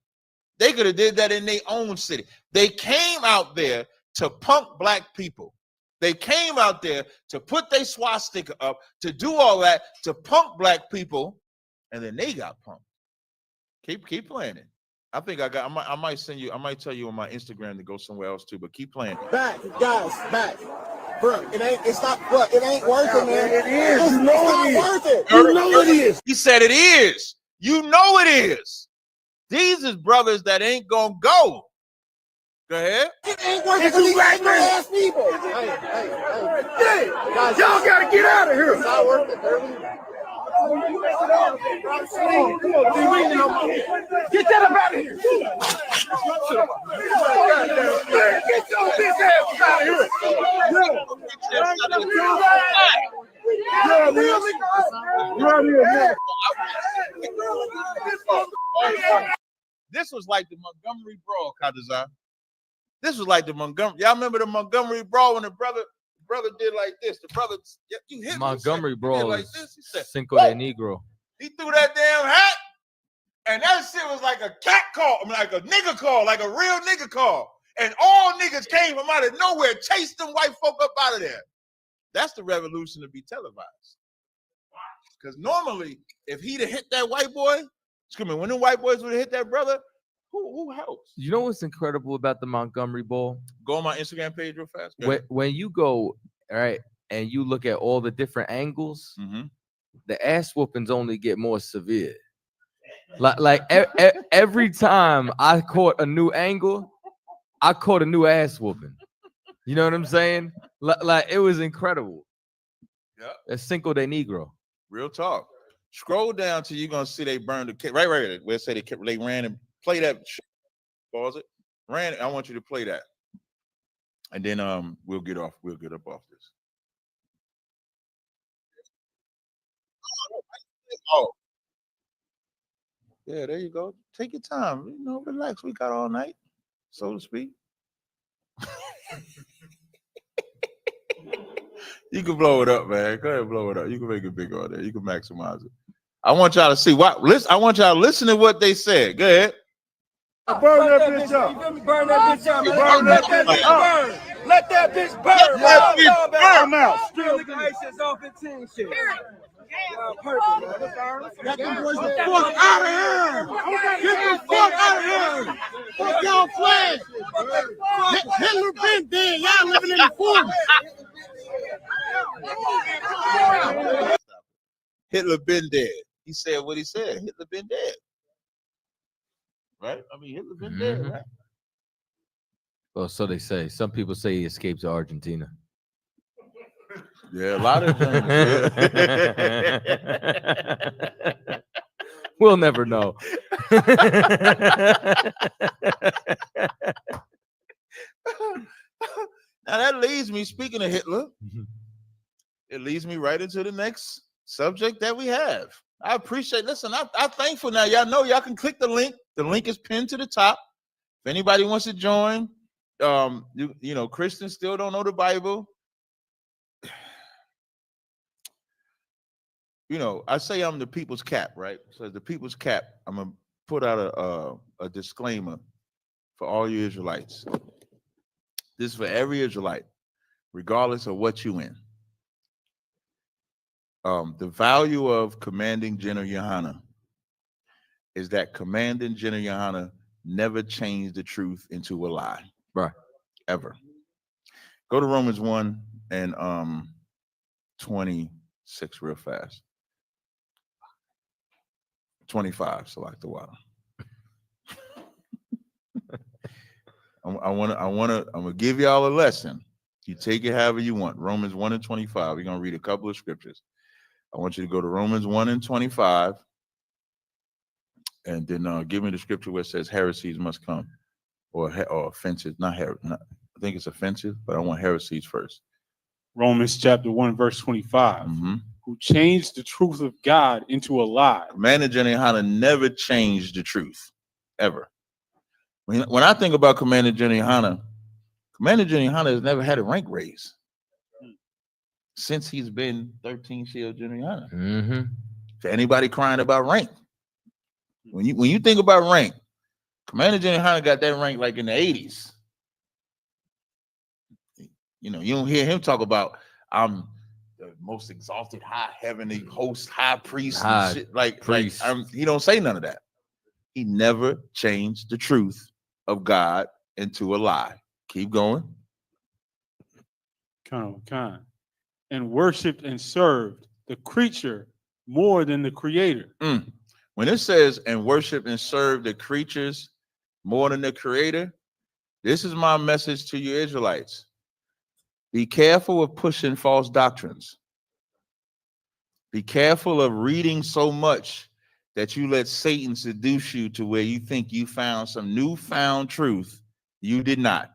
They could have did that in their own city. They came out there to punk black people. They came out there to put their swastika up, to do all that, to punk black people, and then they got punked. Keep playing it. I think I might send you, I might tell you on my Instagram to go somewhere else too, but keep playing. Back, guys, back. Bro, it ain't worth it, man. It is. You know it is. Worth it. You know it is. He said it is. You know it is. These is brothers that ain't gonna go. Go ahead. It ain't worth it. These ass people. Hey. Guys, y'all gotta get out of here. It's not worth it. Come on, get that up out of here. Get your bitch ass out of here. This was like the Montgomery Brawl, Kadazar. This was like the Montgomery. Y'all remember the Montgomery Brawl when the brother did like this? The brother, you hit Montgomery Brawl like is this. He said, Cinco de Negro. He threw that damn hat, and that shit was like a cat call, like a nigga call, like a real nigga call. And all niggas came from out of nowhere, chased them white folk up out of there. That's the revolution to be televised. Because normally, if he'd have hit that white boy, when the white boys would have hit that brother, who helps? You know what's incredible about the Montgomery Brawl? Go on my Instagram page real fast. When you go, all right, and you look at all the different angles, the ass whoopings only get more severe. Like every time I caught a new angle, I caught a new ass whooping. You know what I'm saying? Like it was incredible. Yeah. It's Cinco de Negro. Real talk. Scroll down till you're gonna see they burned the kid. Right. Where say they ran and play that. Pause it. Ran. I want you to play that, and then we'll get up off this. Oh, yeah. There you go. Take your time. You know, relax. We got all night, so to speak. You can blow it up, man. Go ahead, blow it up. You can make it bigger on there. You can maximize it. I want y'all to see what. Listen, I want y'all to listen to what they said. Go ahead. Burn that bitch up. Burn that bitch up. Burn that bitch up. Let that bitch burn. Let that bitch burn. I'm out. Still the ice is off the team shit. Perfect, man. Get the fuck out of here. Get the fuck out of here. Fuck y'all flag. Hitler been dead. Y'all living in the forest. Hitler been dead. He said what he said. Hitler been dead. Right? I mean, Hitler been dead, right? Well, so they say. Some people say he escaped to Argentina. Yeah, a lot of them. We'll never know. Now that leads me, speaking of Hitler, it leads me right into the next subject that we have. I appreciate, listen, I'm thankful now. Y'all know y'all can click the link. The link is pinned to the top. If anybody wants to join, you know, Christians still don't know the Bible. You know, I say I'm the people's cap, right? So as the people's cap, I'm gonna put out a disclaimer for all you Israelites. This is for every Israelite, regardless of what you in. The value of Commanding General Yohana is that Commanding General Yohana never changed the truth into a lie. Right. Ever. Go to Romans 1 and 26 real fast. 25, select the water. I'm gonna give y'all a lesson. You take it however you want. Romans 1 and 25. We're gonna read a couple of scriptures. I want you to go to Romans 1 and 25, and then give me the scripture where it says heresies must come, or offenses. I think it's offensive, but I want heresies first. Romans chapter 1, verse 25. Who changed the truth of God into a lie. Commander General Yohana never changed the truth, ever. When I think about Commander General Yohana, Commander General Yohana has never had a rank raise since he's been 13th Shield General Yohana. For anybody crying about rank, when you think about rank, Commander General Yohana got that rank like in the 80s. You know, you don't hear him talk about I'm the most exalted high heavenly host, high priest, and shit. He don't say none of that. He never changed the truth of God into a lie. Keep going. And worshipped and served the creature more than the creator. When it says and worship and serve the creatures more than the creator, this is my message to you Israelites. Be careful of pushing false doctrines. Be careful of reading so much that you let Satan seduce you to where you think you found some newfound truth. You did not.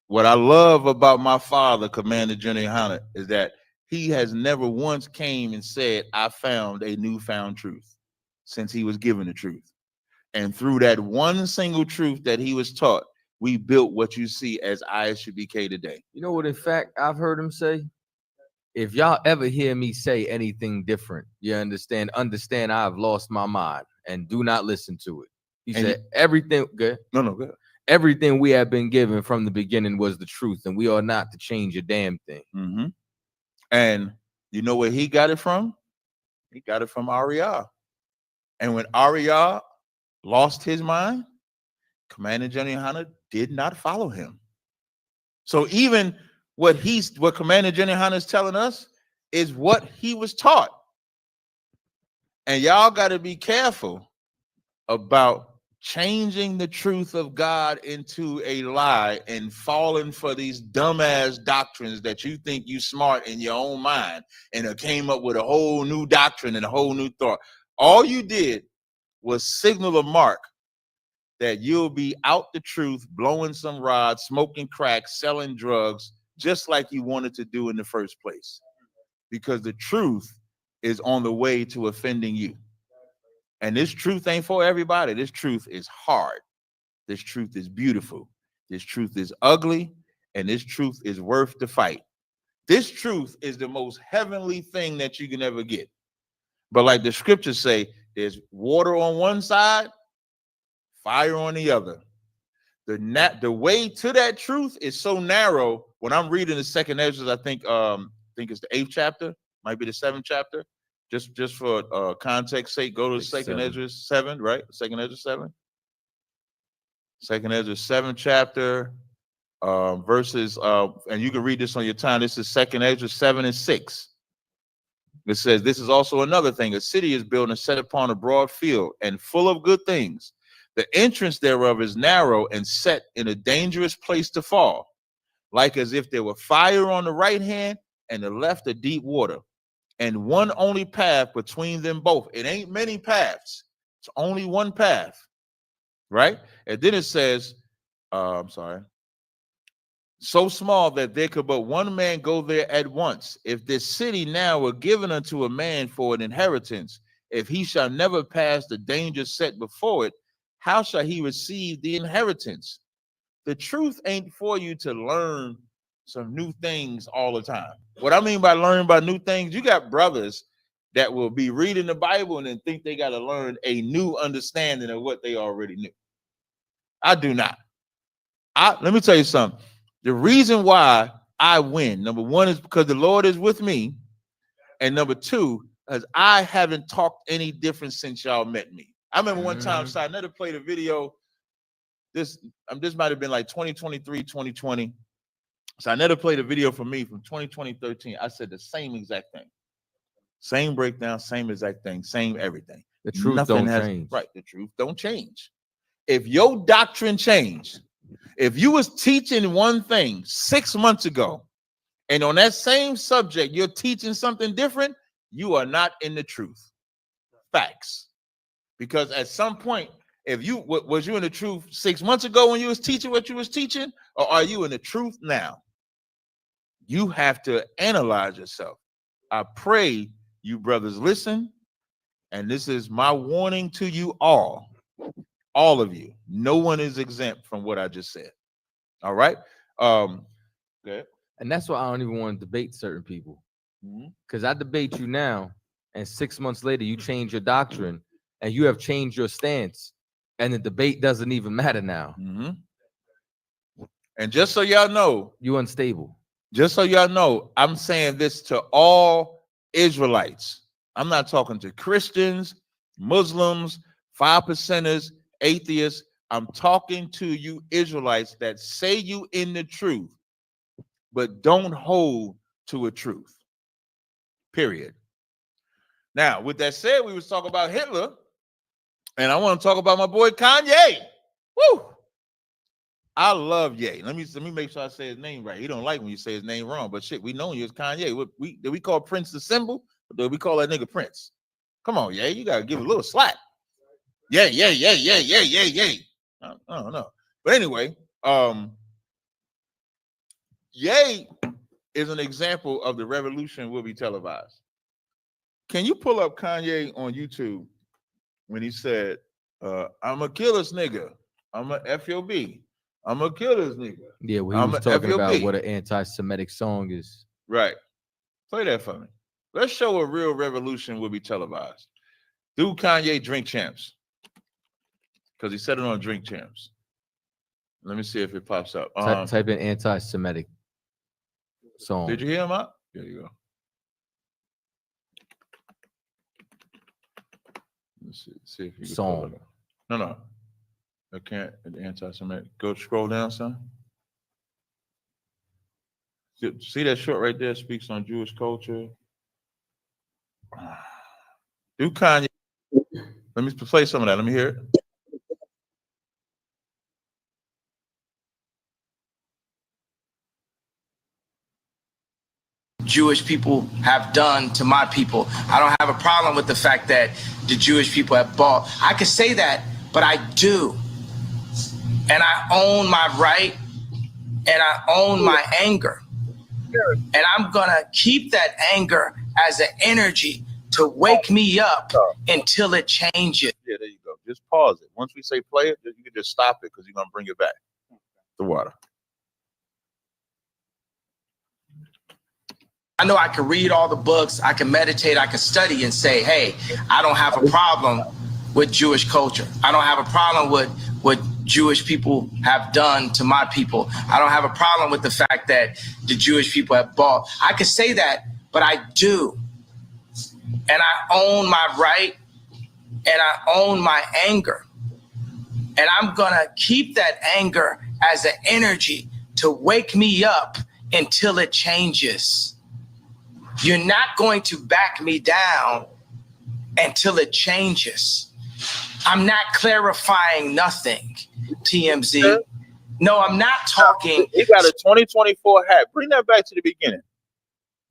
What I love about my father, Commander General Yohana, is that he has never once came and said, I found a newfound truth since he was given the truth. And through that one single truth that he was taught, we built what you see as ISUBK today. You know what, in fact, I've heard him say? If y'all ever hear me say anything different, you understand I've lost my mind and do not listen to it. He said everything good. No, good. Everything we have been given from the beginning was the truth, and we are not to change a damn thing. And you know where he got it from? He got it from Ariah. And when Ariah lost his mind, Commander General Yohana did not follow him. So even what Commander General Yohana is telling us is what he was taught. And y'all got to be careful about changing the truth of God into a lie and falling for these dumbass doctrines that you think you smart in your own mind and came up with a whole new doctrine and a whole new thought. All you did was signal a mark that you'll be out the truth, blowing some rods, smoking crack, selling drugs, just like you wanted to do in the first place. Because the truth is on the way to offending you. And this truth ain't for everybody. This truth is hard. This truth is beautiful. This truth is ugly. And this truth is worth the fight. This truth is the most heavenly thing that you can ever get. But like the scriptures say, there's water on one side, fire on the other. The way to that truth is so narrow. When I'm reading the second Ezra, I think it's the 8th chapter, might be the 7th chapter. Just for context sake, go to second Ezra 7, right? Second Ezra 7. Second Ezra 7th chapter, verses, and you can read this on your time. This is second Ezra 7 and 6. It says, this is also another thing. A city is built and set upon a broad field and full of good things. The entrance thereof is narrow and set in a dangerous place to fall, like as if there were fire on the right hand and the left a deep water, and one only path between them both. It ain't many paths. It's only one path, right? And then it says, so small that there could but one man go there at once. If this city now were given unto a man for an inheritance, if he shall never pass the danger set before it, how shall he receive the inheritance? The truth ain't for you to learn some new things all the time. What I mean by learning about new things, you got brothers that will be reading the Bible and then think they got to learn a new understanding of what they already knew. I do not. Let me tell you something. The reason why I win, number one, is because the Lord is with me. And number two, is I haven't talked any different since y'all met me. I remember one time, so I never played a video. This might have been like 2023, 2020. So I never played a video for me from 2020, 13. I said the same exact thing. Same breakdown, same exact thing, same everything. The truth don't change. Right, the truth don't change. If your doctrine changed, if you was teaching one thing 6 months ago, and on that same subject, you're teaching something different, you are not in the truth. Facts. Because at some point, if you was you in the truth 6 months ago when you was teaching what you was teaching, or are you in the truth now? You have to analyze yourself. I pray you brothers listen, and this is my warning to you all of you. No one is exempt from what I just said. All right. Okay. And that's why I don't even want to debate certain people. Because I debate you now, and 6 months later you change your doctrine and you have changed your stance, and the debate doesn't even matter now. And just so y'all know, you're unstable. Just so y'all know, I'm saying this to all Israelites. I'm not talking to Christians, Muslims, 5%ers, atheists. I'm talking to you Israelites that say you in the truth, but don't hold to a truth. Period. Now, with that said, we was talking about Hitler, and I want to talk about my boy Kanye. Woo! I love Ye. Let me make sure I say his name right. He don't like when you say his name wrong, but shit, we know you as Kanye. Did we call Prince the symbol, or did we call that nigga Prince? Come on, Ye, you gotta give a little slack. Yeah. I don't know. But anyway, Ye is an example of the revolution will be televised. Can you pull up Kanye on YouTube when he said, I'm a kill this nigga, I'm a FOB. I'm gonna kill this nigga. Yeah, well, he was talking about what an anti-Semitic song is. Right. Play that for me. Let's show a real revolution will be televised. Do Kanye Drink Champs. Because he said it on Drink Champs. Let me see if it pops up. Type in anti-Semitic song. Did you hear him out? There you go. Let's see if you can song. pull it up. No. I can't. Anti-Semitic. Go scroll down, son. See that short right there? Speaks on Jewish culture. Do Kanye. Let me play some of that. Let me hear it. Jewish people have done to my people. I don't have a problem with the fact that the Jewish people have bought. I could say that, but I do. And I own my right, and I own my anger. And I'm gonna keep that anger as an energy to wake me up until it changes. Yeah, there you go. Just pause it. Once we say play it, you can just stop it because you're gonna bring it back. The water. I know I can read all the books, I can meditate, I can study and say, hey, I don't have a problem with Jewish culture. I don't have a problem with what Jewish people have done to my people. I don't have a problem with the fact that the Jewish people have bought. I can say that, but I do. And I own my right and I own my anger. And I'm gonna keep that anger as an energy to wake me up until it changes. You're not going to back me down until it changes. I'm not clarifying nothing, TMZ. No, I'm not talking. He got a 2024 hat. Bring that back to the beginning.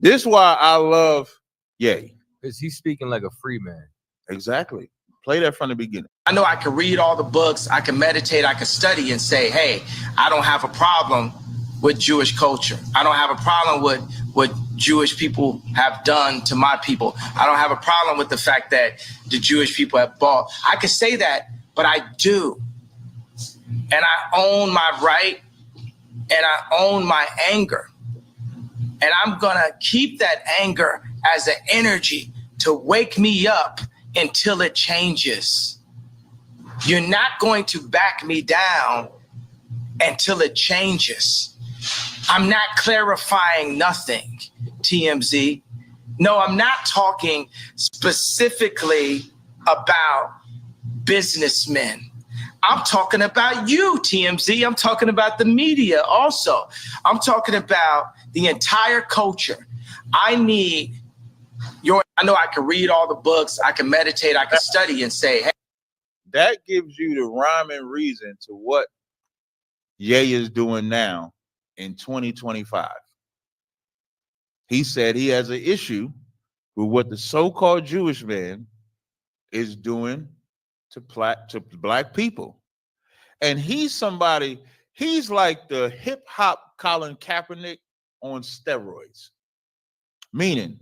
This is why I love Ye. Because he's speaking like a free man. Exactly. Play that from the beginning. I know I can read all the books, I can meditate, I can study and say, hey, I don't have a problem with Jewish culture. I don't have a problem with what Jewish people have done to my people. I don't have a problem with the fact that the Jewish people have bought. I can say that, but I do. And I own my right and I own my anger. And I'm gonna keep that anger as an energy to wake me up until it changes. You're not going to back me down until it changes. I'm not clarifying nothing, TMZ. No, I'm not talking specifically about businessmen. I'm talking about you, TMZ. I'm talking about the media also. I'm talking about the entire culture. I need I know I can read all the books, I can meditate, I can study and say, hey. That gives you the rhyme and reason to what Ye is doing now in 2025. He said he has an issue with what the so-called Jewish man is doing to black people. And he's somebody, he's like the hip-hop Colin Kaepernick on steroids. Meaning,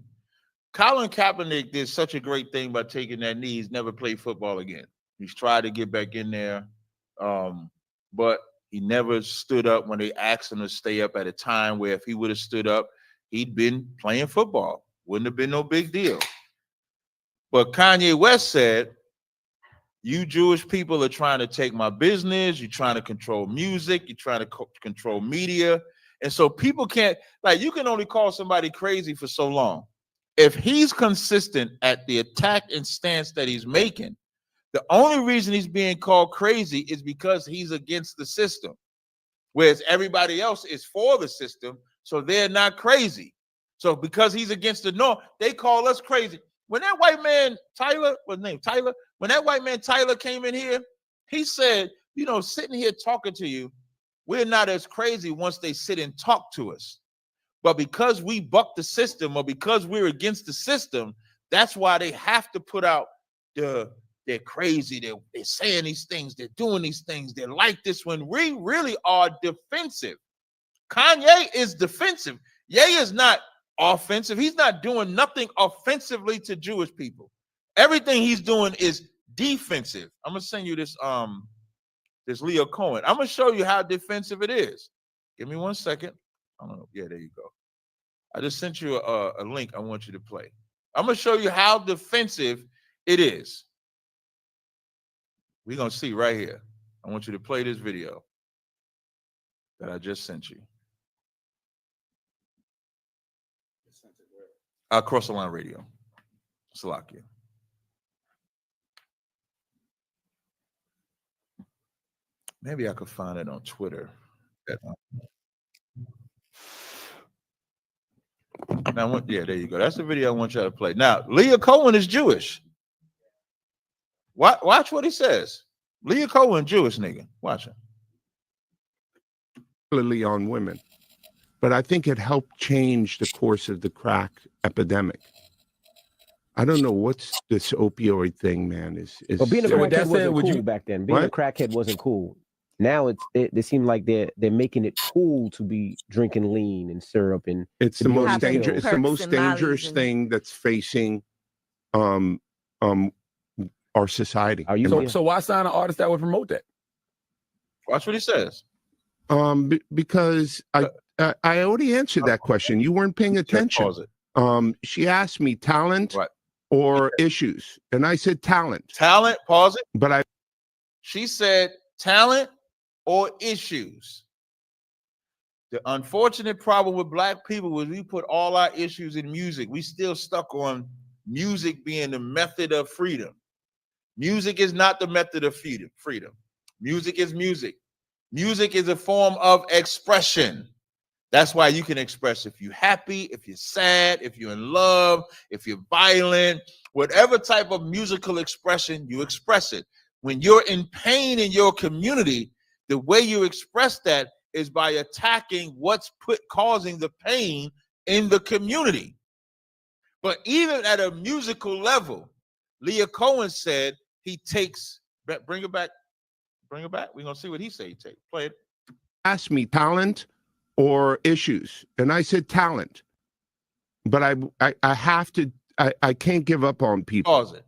Colin Kaepernick did such a great thing by taking that knee. He's never played football again. He's tried to get back in there, but he never stood up when they asked him to stay up at a time where if he would have stood up, he'd been playing football. Wouldn't have been no big deal. But Kanye West said, you Jewish people are trying to take my business. You're trying to control music. You're trying to control media. And so people can't, like, you can only call somebody crazy for so long. If he's consistent at the attack and stance that he's making, the only reason he's being called crazy is because he's against the system, whereas everybody else is for the system, so they're not crazy. So because he's against the norm, they call us crazy. When that white man, Tyler, what's his name? Tyler, when that white man, Tyler, came in here, he said, you know, sitting here talking to you, we're not as crazy once they sit and talk to us. But because we buck the system or because we're against the system, that's why they have to put out they're crazy, they're saying these things, they're doing these things, they're like this, when we really are defensive. Kanye is defensive. Ye is not offensive. He's not doing nothing offensively to Jewish people. Everything he's doing is defensive. I'm gonna send you this this Leo Cohen. I'm gonna show you how defensive it is. Give me 1 second. I don't know. Yeah, there you go. I just sent you a link I want you to play. I'm going to show you how defensive it is. We're going to see right here. I want you to play this video that I just sent you. Across the Line Radio. Slovakia. Maybe I could find it on Twitter. Now, yeah, there you go. That's the video I want y'all to play. Now, Leo Cohen is Jewish. Watch what he says. Leo Cohen, Jewish nigga. Watch him. On women, but I think it helped change the course of the crack epidemic. I don't know what's this opioid thing, man. But being a crackhead wasn't cool back then. Being a crackhead wasn't cool. Now they seem like they're making it cool to be drinking lean and syrup, and it's the most dangerous. It's the most dangerous thing that's facing our society. Are you so why sign an artist that would promote that? Watch what he says. Because I already answered that question. You weren't paying attention. Pause it. She asked me talent What? or issues, and I said talent. Talent, pause it. But she said talent or issues. The unfortunate problem with black people was we put all our issues in music. We still stuck on music being the method of freedom. Music is not the method of freedom. Music is music. Music is a form of expression. That's why you can express if you're happy, if you're sad, if you're in love, if you're violent, whatever type of musical expression, you express it. When you're in pain in your community, the way you express that is by attacking what's causing the pain in the community. But even at a musical level, Leah Cohen said he takes, bring it back. We're gonna see what he said. Play it. Asked me talent or issues, and I said talent. But I have to. I can't give up on people. Pause it.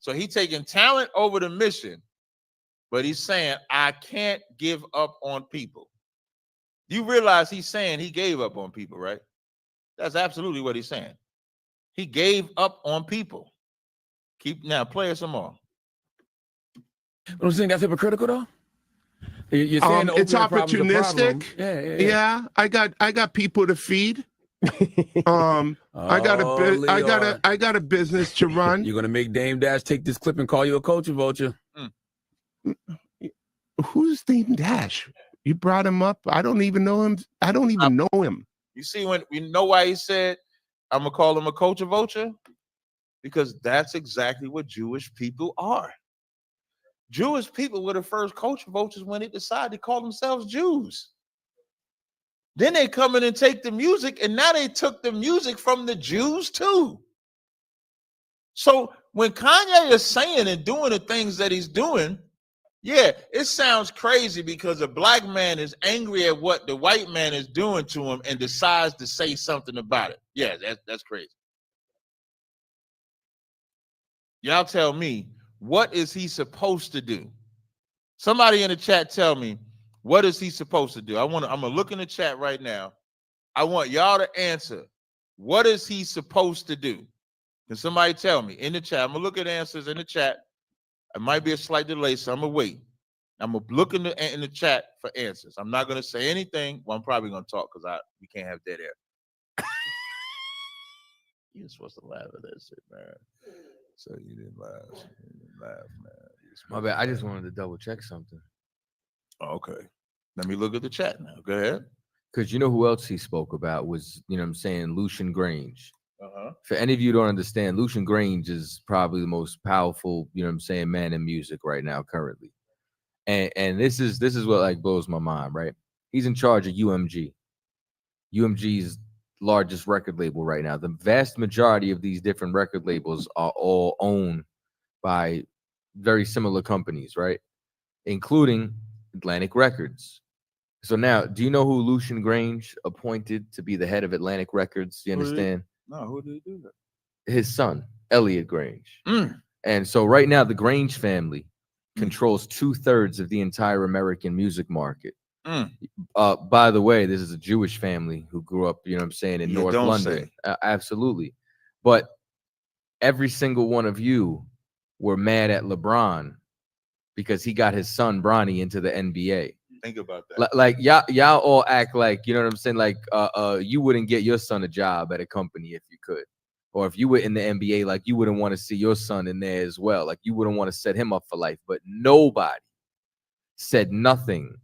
So he's taking talent over the mission, but he's saying I can't give up on people. You realize he's saying he gave up on people, right? That's absolutely what he's saying. He gave up on people. Play it some more. Don't you think that's hypocritical though? You're saying it's opportunistic. Yeah. I got people to feed. I got a business to run. You're gonna make Dame Dash take this clip and call you a culture vulture. Who's Dame Dash? You brought him up. I don't even know him. I don't even know him. You see, when we know why he said I'm gonna call him a culture vulture, because that's exactly what Jewish people are. Jewish people were the first culture vultures when they decided to call themselves Jews. Then they come in and take the music, and now they took the music from the Jews too. So when Kanye is saying and doing the things that he's doing, yeah, it sounds crazy because a black man is angry at what the white man is doing to him and decides to say something about it. Yeah, that's crazy. Y'all tell me, what is he supposed to do? Somebody in the chat tell me, what is he supposed to do? I'm gonna look in the chat right now. I want y'all to answer. What is he supposed to do? Can somebody tell me in the chat? I'm gonna look at answers in the chat. It might be a slight delay, so I'm gonna wait. I'm gonna look in the chat for answers. I'm not gonna say anything. Well, I'm probably gonna talk because we can't have dead air. You're supposed to laugh at that shit, man. So you didn't laugh. Man. My bad. I just wanted to double check something. Okay. Let me look at the chat now. Go ahead. Because you know who else he spoke about was, you know what I'm saying, Lucian Grange. Uh-huh. For any of you who don't understand, Lucian Grange is probably the most powerful, you know what I'm saying, man in music right now currently. And this is what like blows my mind, right? He's in charge of UMG. UMG's largest record label right now. The vast majority of these different record labels are all owned by very similar companies, right? Including Atlantic Records. So now, do you know who Lucian Grange appointed to be the head of Atlantic Records? You understand? Who did he do that? His son, Elliot Grange. And so right now, the Grange family controls 2/3 of the entire American music market. By the way, this is a Jewish family who grew up, you know what I'm saying, in North London. Absolutely. But every single one of you were mad at LeBron because he got his son Bronny into the NBA. Think about that. Like y'all all act like, you know what I'm saying, like you wouldn't get your son a job at a company if you could. Or if you were in the NBA, like you wouldn't want to see your son in there as well. Like you wouldn't want to set him up for life. But nobody said nothing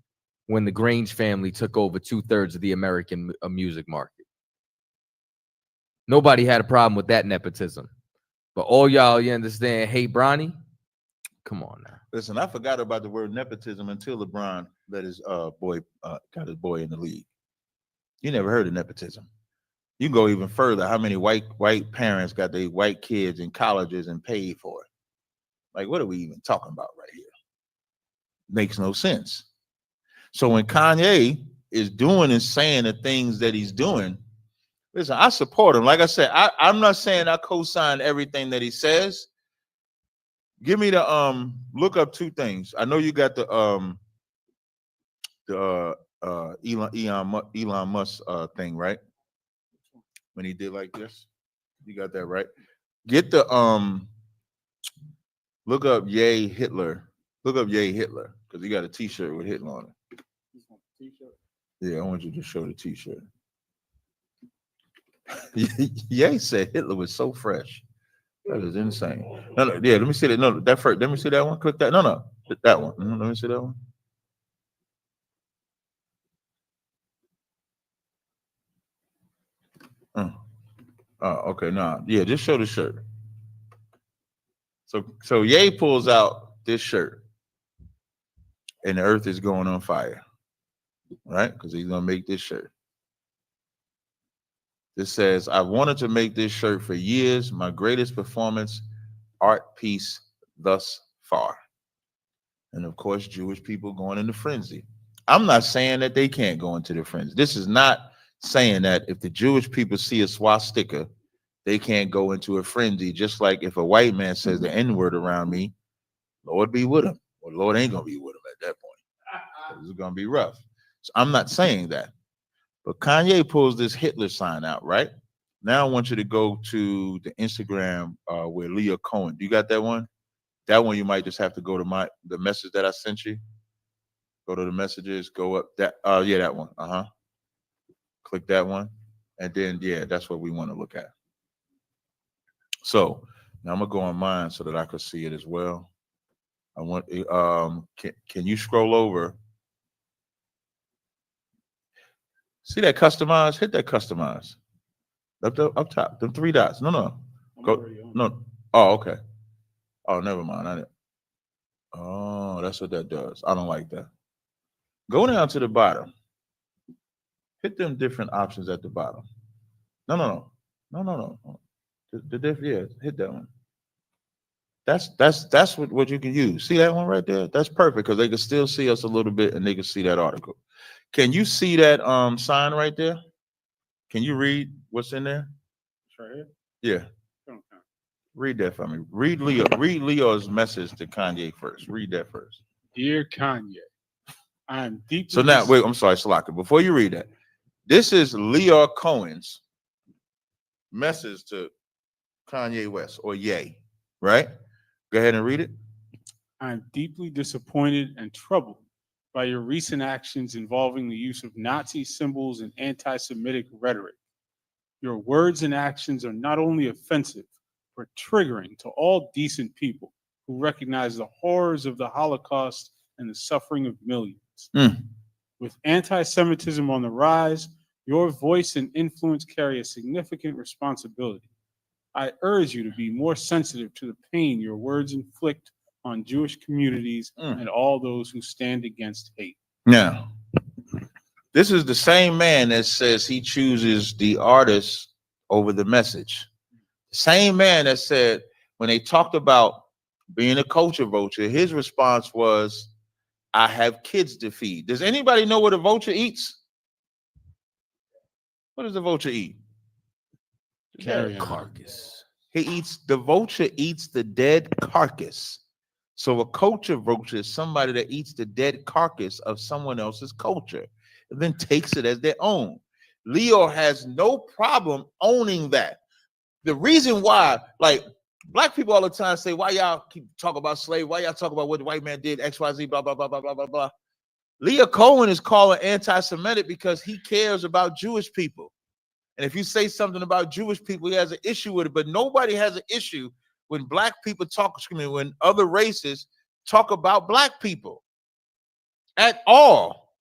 when the Grange family took over 2/3 of the American music market. Nobody had a problem with that nepotism. But all y'all, you understand, hate Bronny? Come on now. Listen, I forgot about the word nepotism until LeBron let his got his boy in the league. You never heard of nepotism. You can go even further. How many white parents got their white kids in colleges and paid for it? Like, what are we even talking about right here? Makes no sense. So when Kanye is doing and saying the things that he's doing, listen, I support him. Like I said, I'm not saying I co-sign everything that he says. Give me the look up two things. I know you got the Elon Musk thing, right? When he did like this. You got that right. Get the look up Yay Hitler. Look up Yay Hitler because he got a T-shirt with Hitler on it. Yeah, I want you to show the T-shirt. Yay said Hitler was so fresh. That is insane. No, yeah, let me see that. No, that first. Let me see that one. Click that. No, that one. Let me see that one. Oh, okay. No, yeah, just show the shirt. So Ye pulls out this shirt, and the earth is going on fire, right? Because he's gonna make this shirt. This says, "I wanted to make this shirt for years. My greatest performance, art piece thus far." And of course, Jewish people going into frenzy. I'm not saying that they can't go into the frenzy. This is not saying that if the Jewish people see a swastika, they can't go into a frenzy. Just like if a white man says the N-word around me, Lord be with him, or Lord ain't gonna be with him at that point. This is gonna be rough. So I'm not saying that. But Kanye pulls this Hitler sign out, right? Now I want you to go to the Instagram where Leah Cohen. Do you got that one? That one you might just have to go to the message that I sent you. Go to the messages, go up that yeah, that one. Click that one. And then yeah, that's what we want to look at. So now I'm gonna go on mine so that I can see it as well. I want can you scroll over? See that customize? Hit that customize. Up top, the three dots. No. Go no. Oh, okay. Oh, never mind. I didn't. Oh, that's what that does. I don't like that. Go down to the bottom. Hit them different options at the bottom. No. Yeah, hit that one. That's what you can use. See that one right there? That's perfect because they can still see us a little bit and they can see that article. Can you see that sign right there? Can you read what's in there? It's right here. Yeah. Read that for me. Read Leo's message to Kanye first. Read that first. Dear Kanye, I am deeply. So now, wait, I'm sorry, Salaka. Before you read that, this is Leo Cohen's message to Kanye West or Ye, right? Go ahead and read it. I am deeply disappointed and troubled by your recent actions involving the use of Nazi symbols and anti-Semitic rhetoric. Your words and actions are not only offensive, but triggering to all decent people who recognize the horrors of the Holocaust and the suffering of millions. With anti-Semitism on the rise, your voice and influence carry a significant responsibility. I urge you to be more sensitive to the pain your words inflict on Jewish communities and all those who stand against hate. Now, this is the same man that says he chooses the artist over the message. Same man that said when they talked about being a culture vulture, his response was, I have kids to feed. Does anybody know what a vulture eats? What does the vulture eat? Carrion. Carcass. The vulture eats the dead carcass. So a culture vulture is somebody that eats the dead carcass of someone else's culture and then takes it as their own. Leo has no problem owning that. The reason why, like, black people all the time say, why y'all keep talking about slavery? Why y'all talk about what the white man did, XYZ, blah, blah, blah, blah, blah, blah, blah. Leo Cohen is calling anti-Semitic because he cares about Jewish people. And if you say something about Jewish people, he has an issue with it. But nobody has an issue when black people talk, when other races talk about black people at all.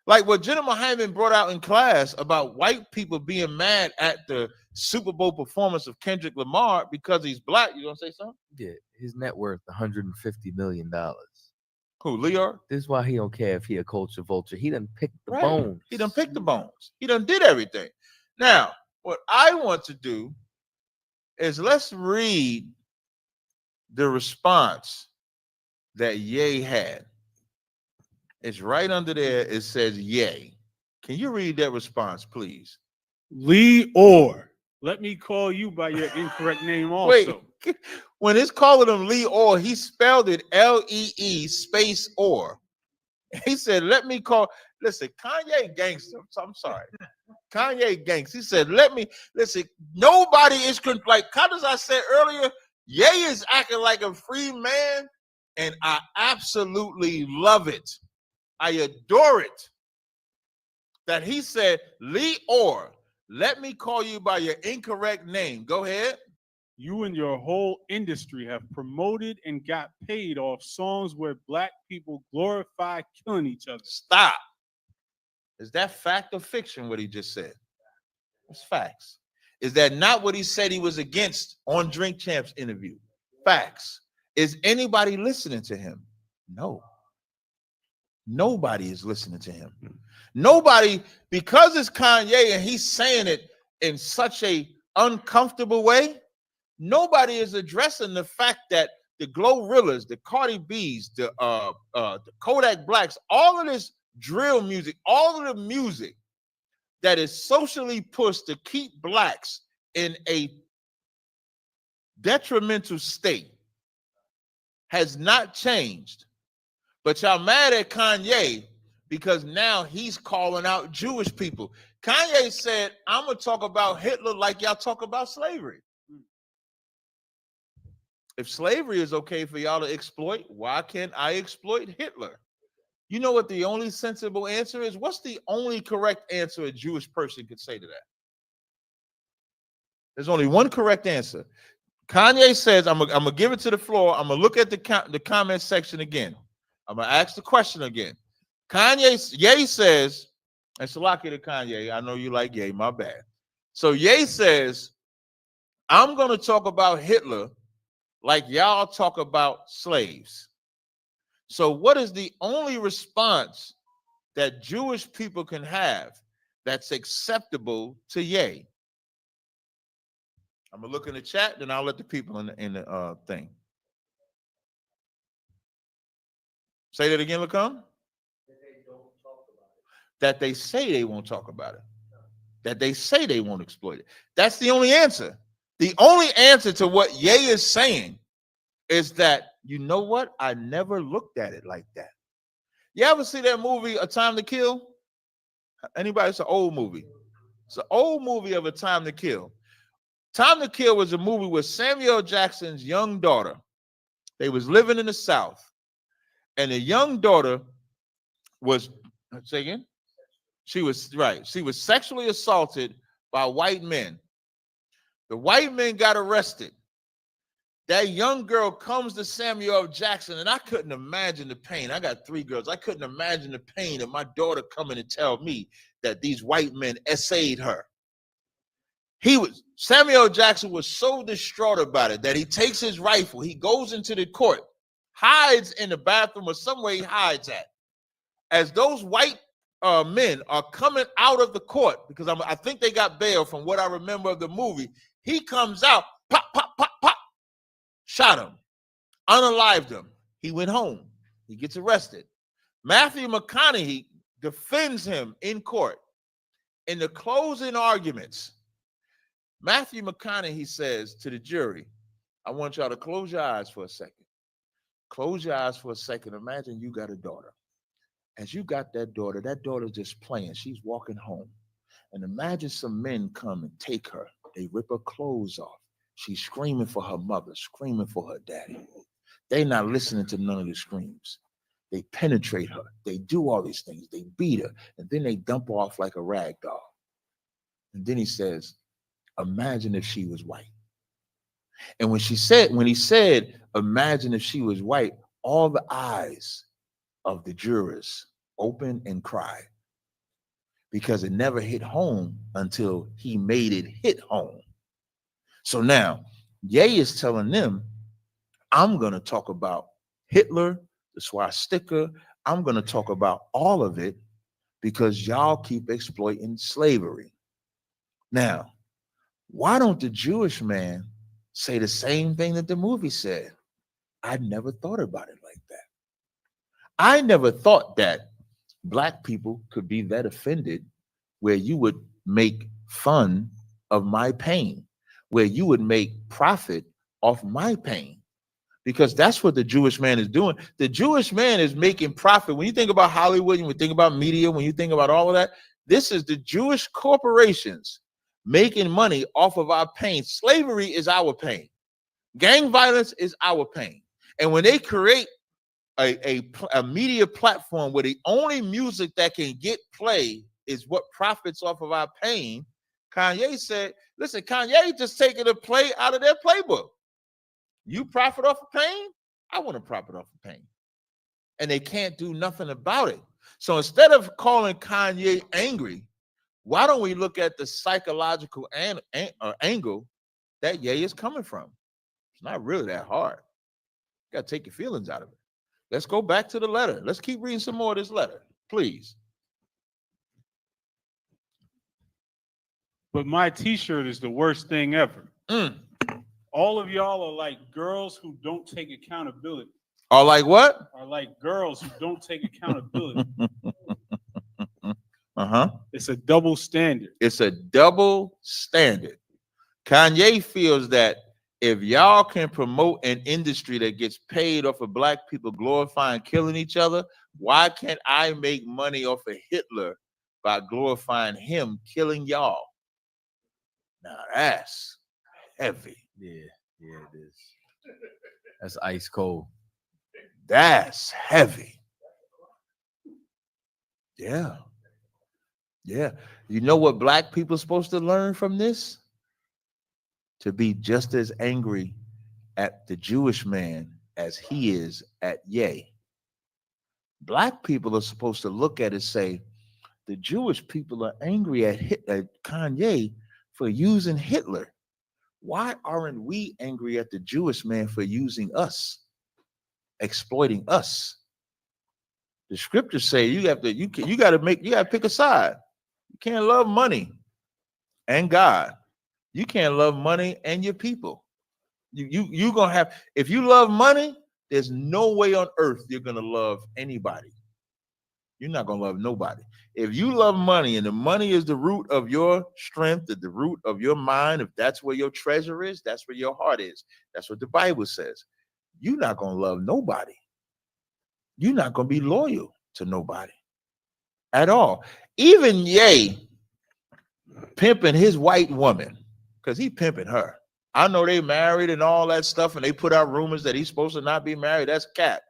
Like what Jenna Muhammad brought out in class about white people being mad at the Super Bowl performance of Kendrick Lamar because he's black. You gonna say something? Yeah, his net worth $150 million. Who, Leo? This is why he don't care if he a culture vulture. He done picked the Right. bones. He done picked the bones. He done did everything. Now, what I want to do is let's read the response that Ye had. It's right under there. It says Ye. Can you read that response, please? Lee Orr. Let me call you by your incorrect name also. Wait, when it's calling him Lee Orr, he spelled it L-E-E space Orr. He said, let me call. Listen, Kanye gangster. I'm sorry. Kanye gangs. He said, let me, listen, nobody is, like, as I said earlier, Ye is acting like a free man, and I absolutely love it. I adore it that he said, Lee Orr, let me call you by your incorrect name. Go ahead. You and your whole industry have promoted and got paid off songs where black people glorify killing each other. Stop. Is that fact or fiction, what he just said? It's facts. Is that not what he said he was against on Drink Champs interview? Facts. Is anybody listening to him? No. Nobody is listening to him. Nobody, because it's Kanye and he's saying it in such a uncomfortable way, nobody is addressing the fact that the Glorrillas, the Cardi B's, the Kodak Blacks, all of this drill music, all of the music that is socially pushed to keep blacks in a detrimental state has not changed. But y'all mad at Kanye because now he's calling out Jewish people. Kanye said, I'm going to talk about Hitler like y'all talk about slavery. If slavery is okay for y'all to exploit, why can't I exploit Hitler? You know what the only sensible answer is? What's the only correct answer a Jewish person could say to that? There's only one correct answer. Kanye says, I'm gonna give it to the floor. I'm gonna look at the comment section again. I'm gonna ask the question again. Ye says, and Salaki to Kanye, I know you like Ye, my bad. So Ye says, I'm gonna talk about Hitler like y'all talk about slaves. So what is the only response that Jewish people can have that's acceptable to Ye? I'm gonna look in the chat, then I'll let the people in the thing. Say that again, Lacombe. That they say they won't talk about it. That they say they won't exploit it. That's the only answer. The only answer to what Ye is saying is that, you know what? I never looked at it like that. You ever see that movie, A Time to Kill? Anybody? It's an old movie. It's an old movie of A Time to Kill. Time to Kill was a movie with Samuel Jackson's young daughter. They was living in the South. And the young daughter was, say again? She was sexually assaulted by white men. The white men got arrested. That young girl comes to Samuel L. Jackson, and I couldn't imagine the pain. I got 3 girls. I couldn't imagine the pain of my daughter coming to tell me that these white men essayed her. Samuel L. Jackson was so distraught about it that he takes his rifle, he goes into the court, hides in the bathroom or somewhere he hides at. As those white men are coming out of the court, because I think they got bail from what I remember of the movie, he comes out, pop, pop, pop, pop, shot him, unalived him. He went home. He gets arrested. Matthew McConaughey defends him in court. In the closing arguments, Matthew McConaughey says to the jury, I want y'all to close your eyes for a second. Close your eyes for a second. Imagine you got a daughter. As you got that daughter's just playing. She's walking home. And imagine some men come and take her. They rip her clothes off. She's screaming for her mother, screaming for her daddy. They're not listening to none of the screams. They penetrate her. They do all these things. They beat her. And then they dump her off like a rag doll. And then he says, imagine if she was white. And when he said, imagine if she was white, all the eyes of the jurors open and cry, because it never hit home until he made it hit home. So now Ye is telling them, I'm going to talk about Hitler, the swastika. I'm going to talk about all of it because y'all keep exploiting slavery. Now, why don't the Jewish man say the same thing that the movie said? I never thought about it like that. I never thought that black people could be that offended where you would make fun of my pain, where you would make profit off my pain, because that's what the Jewish man is doing. The Jewish man is making profit. When you think about Hollywood, when you think about media, when you think about all of that, This is the Jewish corporations making money off of our pain. Slavery is our pain. Gang violence is our pain. And when they create a media platform where the only music that can get play is what profits off of our pain, Kanye said, listen, Kanye just taking a play out of their playbook. You profit off of pain? I want to profit off of pain. And they can't do nothing about it. So instead of calling Kanye angry, why don't we look at the psychological angle that Ye is coming from? It's not really that hard. You got to take your feelings out of it. Let's go back to the letter. Let's keep reading some more of this letter, please. But my t-shirt is the worst thing ever. All of y'all are like girls who don't take accountability. Are like what? Are like girls who don't take accountability. It's a double standard. It's a double standard. Kanye feels that if y'all can promote an industry that gets paid off of black people glorifying killing each other, why can't I make money off of Hitler by glorifying him killing y'all? Now that's heavy. Yeah, it is. That's ice cold. That's heavy. Yeah. You know what black people are supposed to learn from this? To be just as angry at the Jewish man as he is at Ye. Black people are supposed to look at it and say, the Jewish people are angry at Kanye for using Hitler. Why aren't we angry at the Jewish man for using us, exploiting us? The scriptures say you got to pick a side. You can't love money and God. You can't love money and your people. You gonna have, if you love money, there's no way on earth you're gonna love anybody. You're not gonna love nobody. If you love money and the money is the root of your strength, the root of your mind, if that's where your treasure is, that's where your heart is. That's what the Bible says. You're not gonna love nobody. You're not gonna be loyal to nobody at all. Even Ye pimping his white woman, because he pimping her. I know they married and all that stuff, and they put out rumors that he's supposed to not be married. That's cap.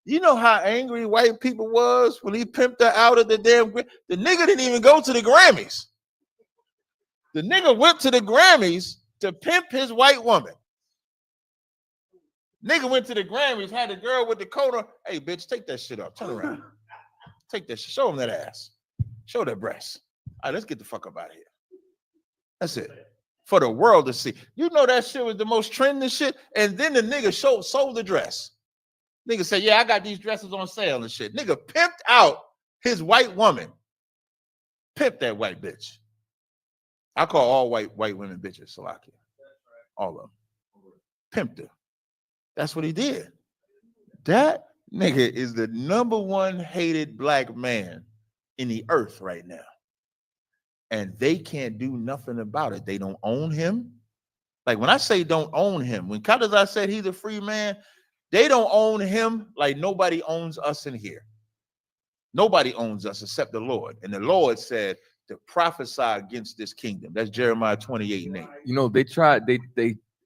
You know how angry white people was when he pimped her out of the damn. The nigga didn't even go to the Grammys. The nigga went to the Grammys to pimp his white woman. Nigga went to the Grammys, had a girl with the coat on. Hey, bitch, take that shit up. Turn around. Take that shit. Show him that ass. Show that breast. All right, let's get the fuck up out of here. That's it. For the world to see. You know that shit was the most trending shit. And then the nigga sold the dress. Nigga said, yeah, I got these dresses on sale and shit. Nigga pimped out his white woman. Pimped that white bitch. I call all white women bitches, Salakia. All of them. Pimped her. That's what he did. That nigga is the #1 hated black man in the earth right now. And they can't do nothing about it. They don't own him. Like when I say don't own him, when Kadazai said he's a free man, they don't own him like nobody owns us in here. Nobody owns us except the Lord. And the Lord said to prophesy against this kingdom. That's Jeremiah 28:8. You know, they tried,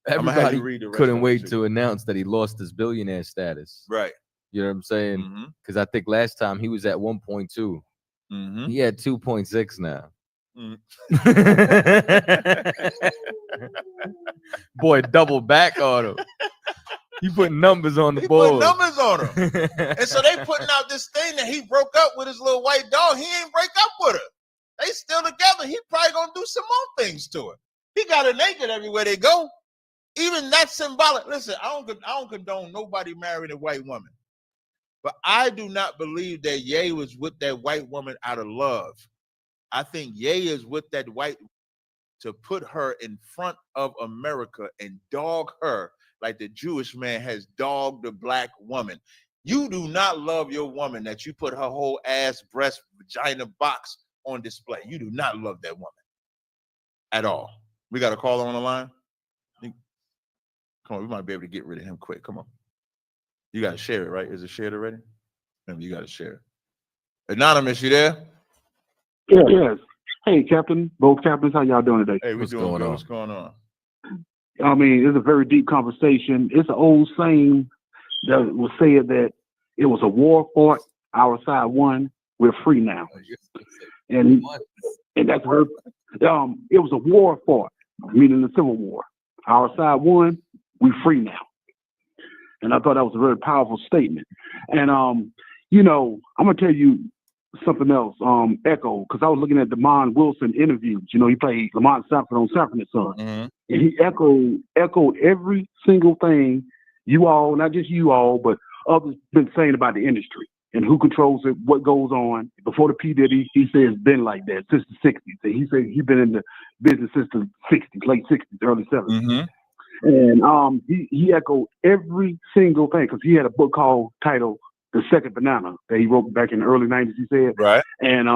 everybody couldn't wait to announce that he lost his billionaire status. Right. You know what I'm saying? Because I think last time he was at 1.2. He had 2.6 now. Boy, double back on him. He put numbers on the board. Put numbers on him. And so they putting out this thing that he broke up with his little white dog. He ain't break up with her. They still together. He probably gonna do some more things to her. He got her naked everywhere they go. Even that's symbolic. Listen, I don't condone nobody marrying a white woman. But I do not believe that Ye was with that white woman out of love. I think Ye is with that white to put her in front of America and dog her like the Jewish man has dogged the black woman. You do not love your woman that you put her whole ass, breast, vagina box on display. You do not love that woman at all. We got a caller on the line. Come on, we might be able to get rid of him quick. Come on. You got to share it, right? Is it shared already? Remember, you got to share it. Anonymous, you there? Yes. Hey, Captain, both captains, how y'all doing today? Hey, what's doing good? What's going on? I mean, it's a very deep conversation. It's an old saying that was said that it was a war fought, our side won, we're free now. And that's her. It was a war fought, meaning the Civil War. Our side won, we free now. And I thought that was a very powerful statement. And you know, I'm gonna tell you something else. Echo, because I was looking at Demond Wilson interviews. You know, he played Lamont Sanford on Sanford and Son, and he echoed every single thing you all, not just you all, but others been saying about the industry and who controls it, what goes on. Before the P. Diddy, he said it's been like that since the 60s. And he said he's been in the business since the 60s, late 60s, early 70s. And he echoed every single thing because he had a book titled The Second Banana that he wrote back in the early 90s, he said. Right. And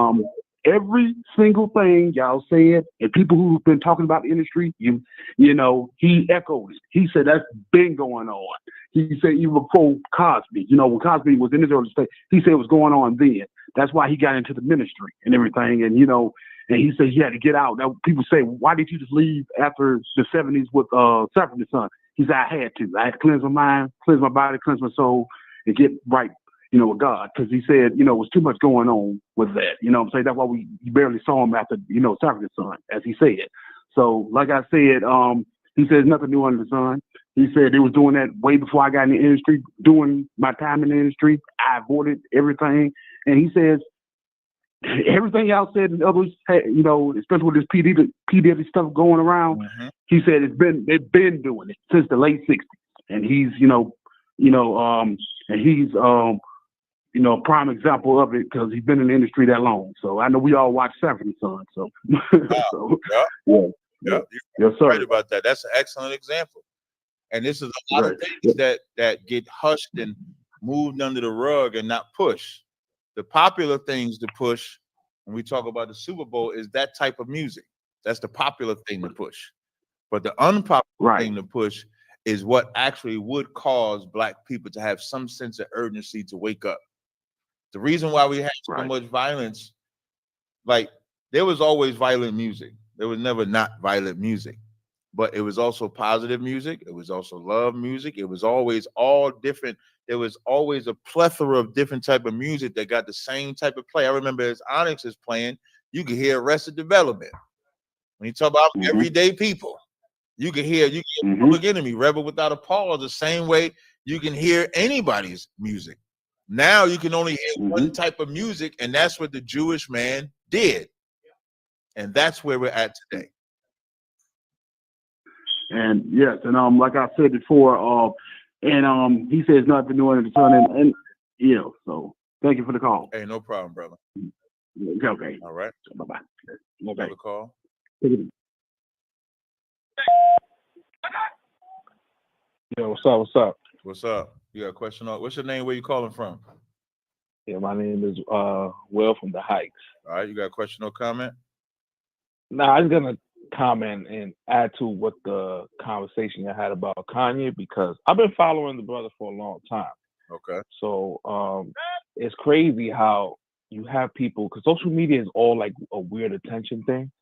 every single thing y'all said, and people who've been talking about the industry, you know, he echoed it. He said that's been going on. He said even before Cosby, you know, when Cosby was in his early stage, he said it was going on then. That's why he got into the ministry and everything. And, you know, and he said he had to get out. Now, people say, why did you just leave after the 70s with Sanford and Son? He said, I had to. I had to cleanse my mind, cleanse my body, cleanse my soul, and get right, you know, with God. Because he said, you know, it was too much going on with that. You know what I'm saying? That's why we barely saw him after, you know, Sanford and Son, as he said. So, like I said, he says nothing new under the sun. He said they was doing that way before I got in the industry, doing my time in the industry. I avoided everything. And he says, everything y'all said and others, you know, especially with this P. Diddy stuff going around, he said they've been doing it since the late 60s. And he's, and he's, you know, a prime example of it because he's been in the industry that long. So I know we all watch Sanford and Son. So, Yeah. Yes, sir. Right about that. That's an excellent example. And this is a lot of things that get hushed and moved under the rug and not pushed. The popular things to push when we talk about the Super Bowl is that type of music. That's the popular thing to push. But the unpopular thing to push is what actually would cause Black people to have some sense of urgency to wake up. The reason why we had so much violence, like there was always violent music. There was never not violent music. But it was also positive music. It was also love music. It was always all different. There was always a plethora of different type of music that got the same type of play. I remember as Onyx is playing, you could hear Arrested Development. When you talk about everyday people, you can hear Public Enemy, Rebel Without a Pause, the same way you can hear anybody's music. Now you can only hear one type of music, and that's what the Jewish man did. And that's where we're at today. And yes, and like I said before, and he says nothing new under the sun, and you know, so thank you for the call. Hey, no problem, brother. Okay. All right. Bye-bye. Okay. Have a call. Yo, what's up? What's up? What's up? You got a question? What's your name? Where you calling from? Yeah, my name is Will from the Heights. All right, you got a question or comment? Nah, I was gonna comment and add to what the conversation you had about Kanye because I've been following the brother for a long time. Okay. So it's crazy how you have people because social media is all like a weird attention thing,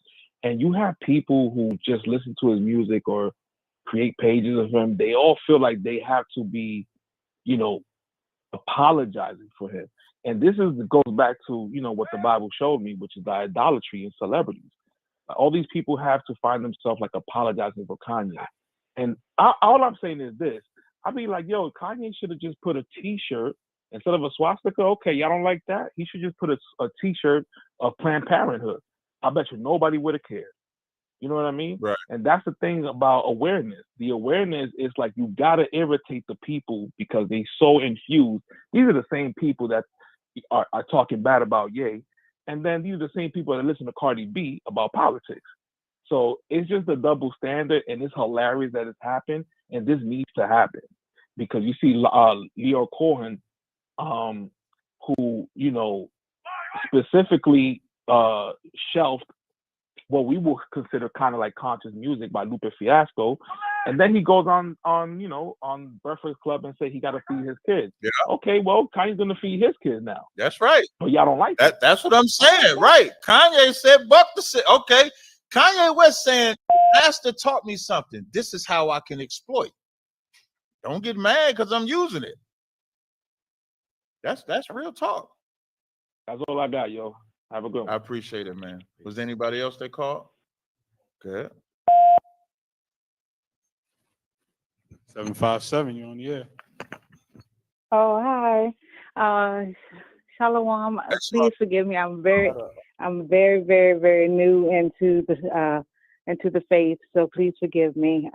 and you have people who just listen to his music or create pages of him. They all feel like they have to be, you know, apologizing for him. And this goes back to, you know, what the Bible showed me, which is the idolatry in celebrities. All these people have to find themselves like apologizing for Kanye. And all I'm saying is this. I'd be like, yo, Kanye should have just put a T-shirt instead of a swastika. Okay, y'all don't like that? He should just put a T-shirt of Planned Parenthood. I bet you nobody would have cared. You know what I mean? Right. And that's the thing about awareness. The awareness is like you gotta irritate the people because they so infused. These are the same people that are talking bad about Ye. And then these are the same people that listen to Cardi B about politics. So it's just a double standard, and it's hilarious that it's happened, and this needs to happen. Because you see Leo Cohen, who, you know, specifically shelved what we will consider kind of like conscious music by Lupe Fiasco, And then he goes on on Breakfast Club and say he got to feed his kids. Yeah. Okay, well, Kanye's gonna feed his kids now. That's right. But y'all don't like that. That's what I'm saying. Right. Kanye said, "Buck the shit." Okay. Kanye West saying, "Pastor taught me something. This is how I can exploit. Don't get mad because I'm using it." That's real talk. That's all I got, yo. Have a good one. I appreciate it, man. Was there anybody else that called? Good. 757, you on the air. Oh, hi. Shalom. Please forgive me. I'm very, very, very new into the faith. So please forgive me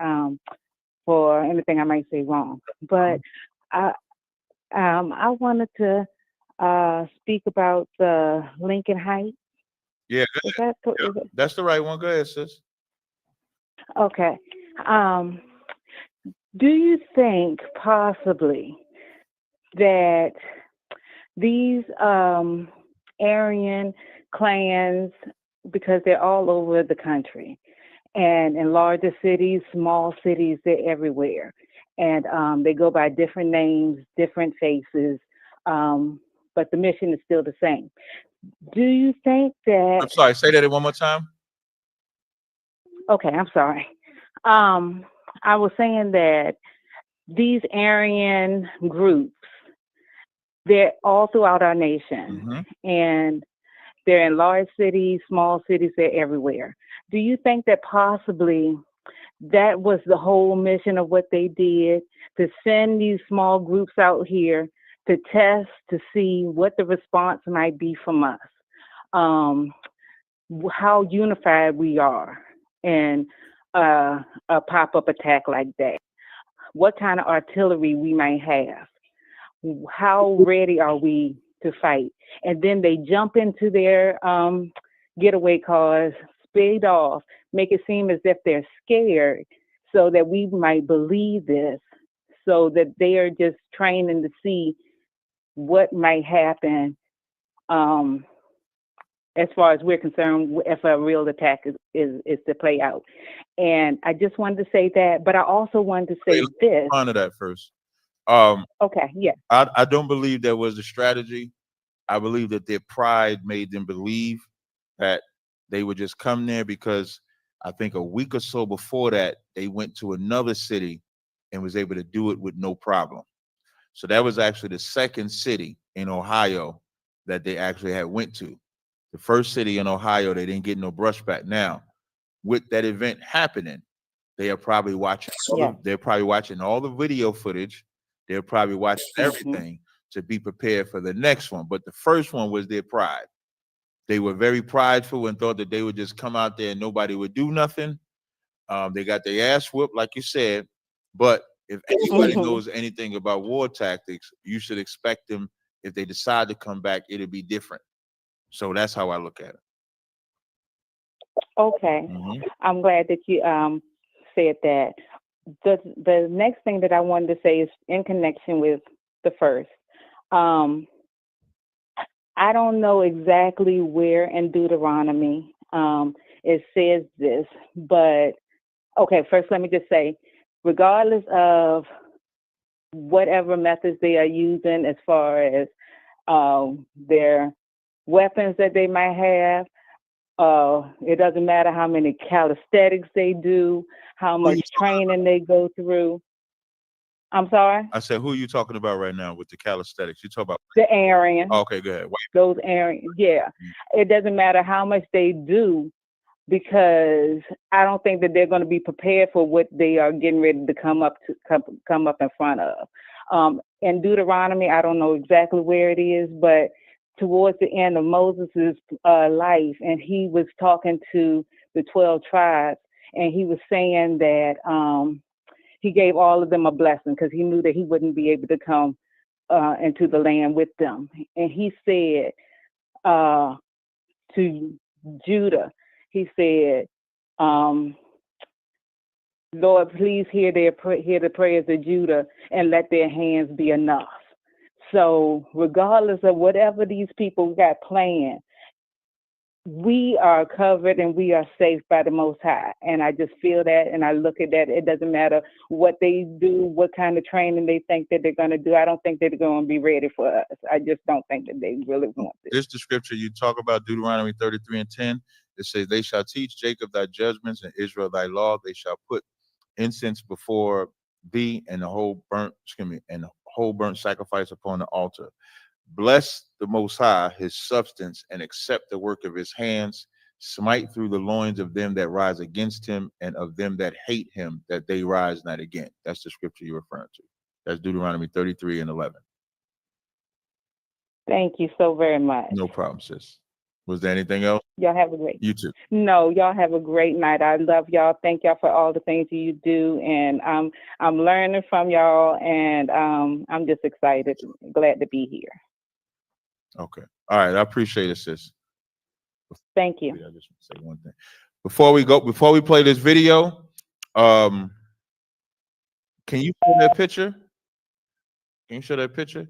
for anything I might say wrong. But I wanted to speak about the Lincoln Heights. Yeah, Is that, yeah. That's the right one. Go ahead, sis. okay. Do you think possibly that these Aryan clans, because they're all over the country, and in larger cities, small cities, they're everywhere, and they go by different names, different faces, but the mission is still the same. Do you think that? I'm sorry. Say that one more time. Okay, I'm sorry. I was saying that these Aryan groups, they're all throughout our nation, and they're in large cities, small cities, they're everywhere. Do you think that possibly that was the whole mission of what they did, to send these small groups out here to test, to see what the response might be from us, how unified we are in a pop-up attack like that, what kind of artillery we might have, how ready are we to fight? And then they jump into their getaway cars, speed off, make it seem as if they're scared, so that we might believe this, so that they are just training to see what might happen as far as we're concerned, if a real attack is to play out. And I just wanted to say that, but I also wanted to say this. Respond to that first. Okay, yeah. I don't believe that was a strategy. I believe that their pride made them believe that they would just come there, because I think a week or so before that, they went to another city and was able to do it with no problem. So that was actually the second city in Ohio that they actually had went to. The first city in Ohio, they didn't get no brushback. Now, with that event happening, they are probably watching. They're probably watching all the video footage. They're probably watching everything to be prepared for the next one. But the first one was their pride. They were very prideful and thought that they would just come out there and nobody would do nothing. They got their ass whooped, like you said. But if anybody knows anything about war tactics, you should expect them, if they decide to come back, it'll be different. So that's how I look at it. Okay. I'm glad that you said that. The next thing that I wanted to say is in connection with the first. I don't know exactly where in Deuteronomy it says this, but okay, first let me just say, regardless of whatever methods they are using as far as their weapons that they might have, it doesn't matter how many calisthenics they do, how much training they go through. I'm sorry? I said, who are you talking about right now with the calisthenics? You talk about the Aryan. Oh, okay, go ahead. Those Aryan, yeah. It doesn't matter how much they do, because I don't think that they're going to be prepared for what they are getting ready to come up in front of. In Deuteronomy, I don't know exactly where it is, but towards the end of Moses' life, and he was talking to the 12 tribes, and he was saying that he gave all of them a blessing, because he knew that he wouldn't be able to come into the land with them. And he said to Judah, he said, Lord, please hear the prayers of Judah and let their hands be enough. So regardless of whatever these people got planned, we are covered and we are safe by the Most High. And I just feel that, and I look at that. It doesn't matter what they do, what kind of training they think that they're going to do. I don't think they're going to be ready for us. I just don't think that they really want this. This the scripture you talk about, Deuteronomy 33:10. It says, they shall teach Jacob thy judgments and Israel thy law. They shall put incense before thee and the whole burnt sacrifice upon the altar. Bless the Most High his substance and accept the work of his hands. Smite through the loins of them that rise against him and of them that hate him, that they rise not again. That's the scripture you're referring to. That's Deuteronomy 33:11. Thank you so very much. No problem, sis. Was there anything else? Y'all have a great. You too. No, y'all have a great night. I love y'all. Thank y'all for all the things you do, and I'm learning from y'all, and I'm just excited, glad to be here. Okay. All right. I appreciate it, sis. Thank you. I just say one thing before we play this video. Can you show that picture? Can you show that picture?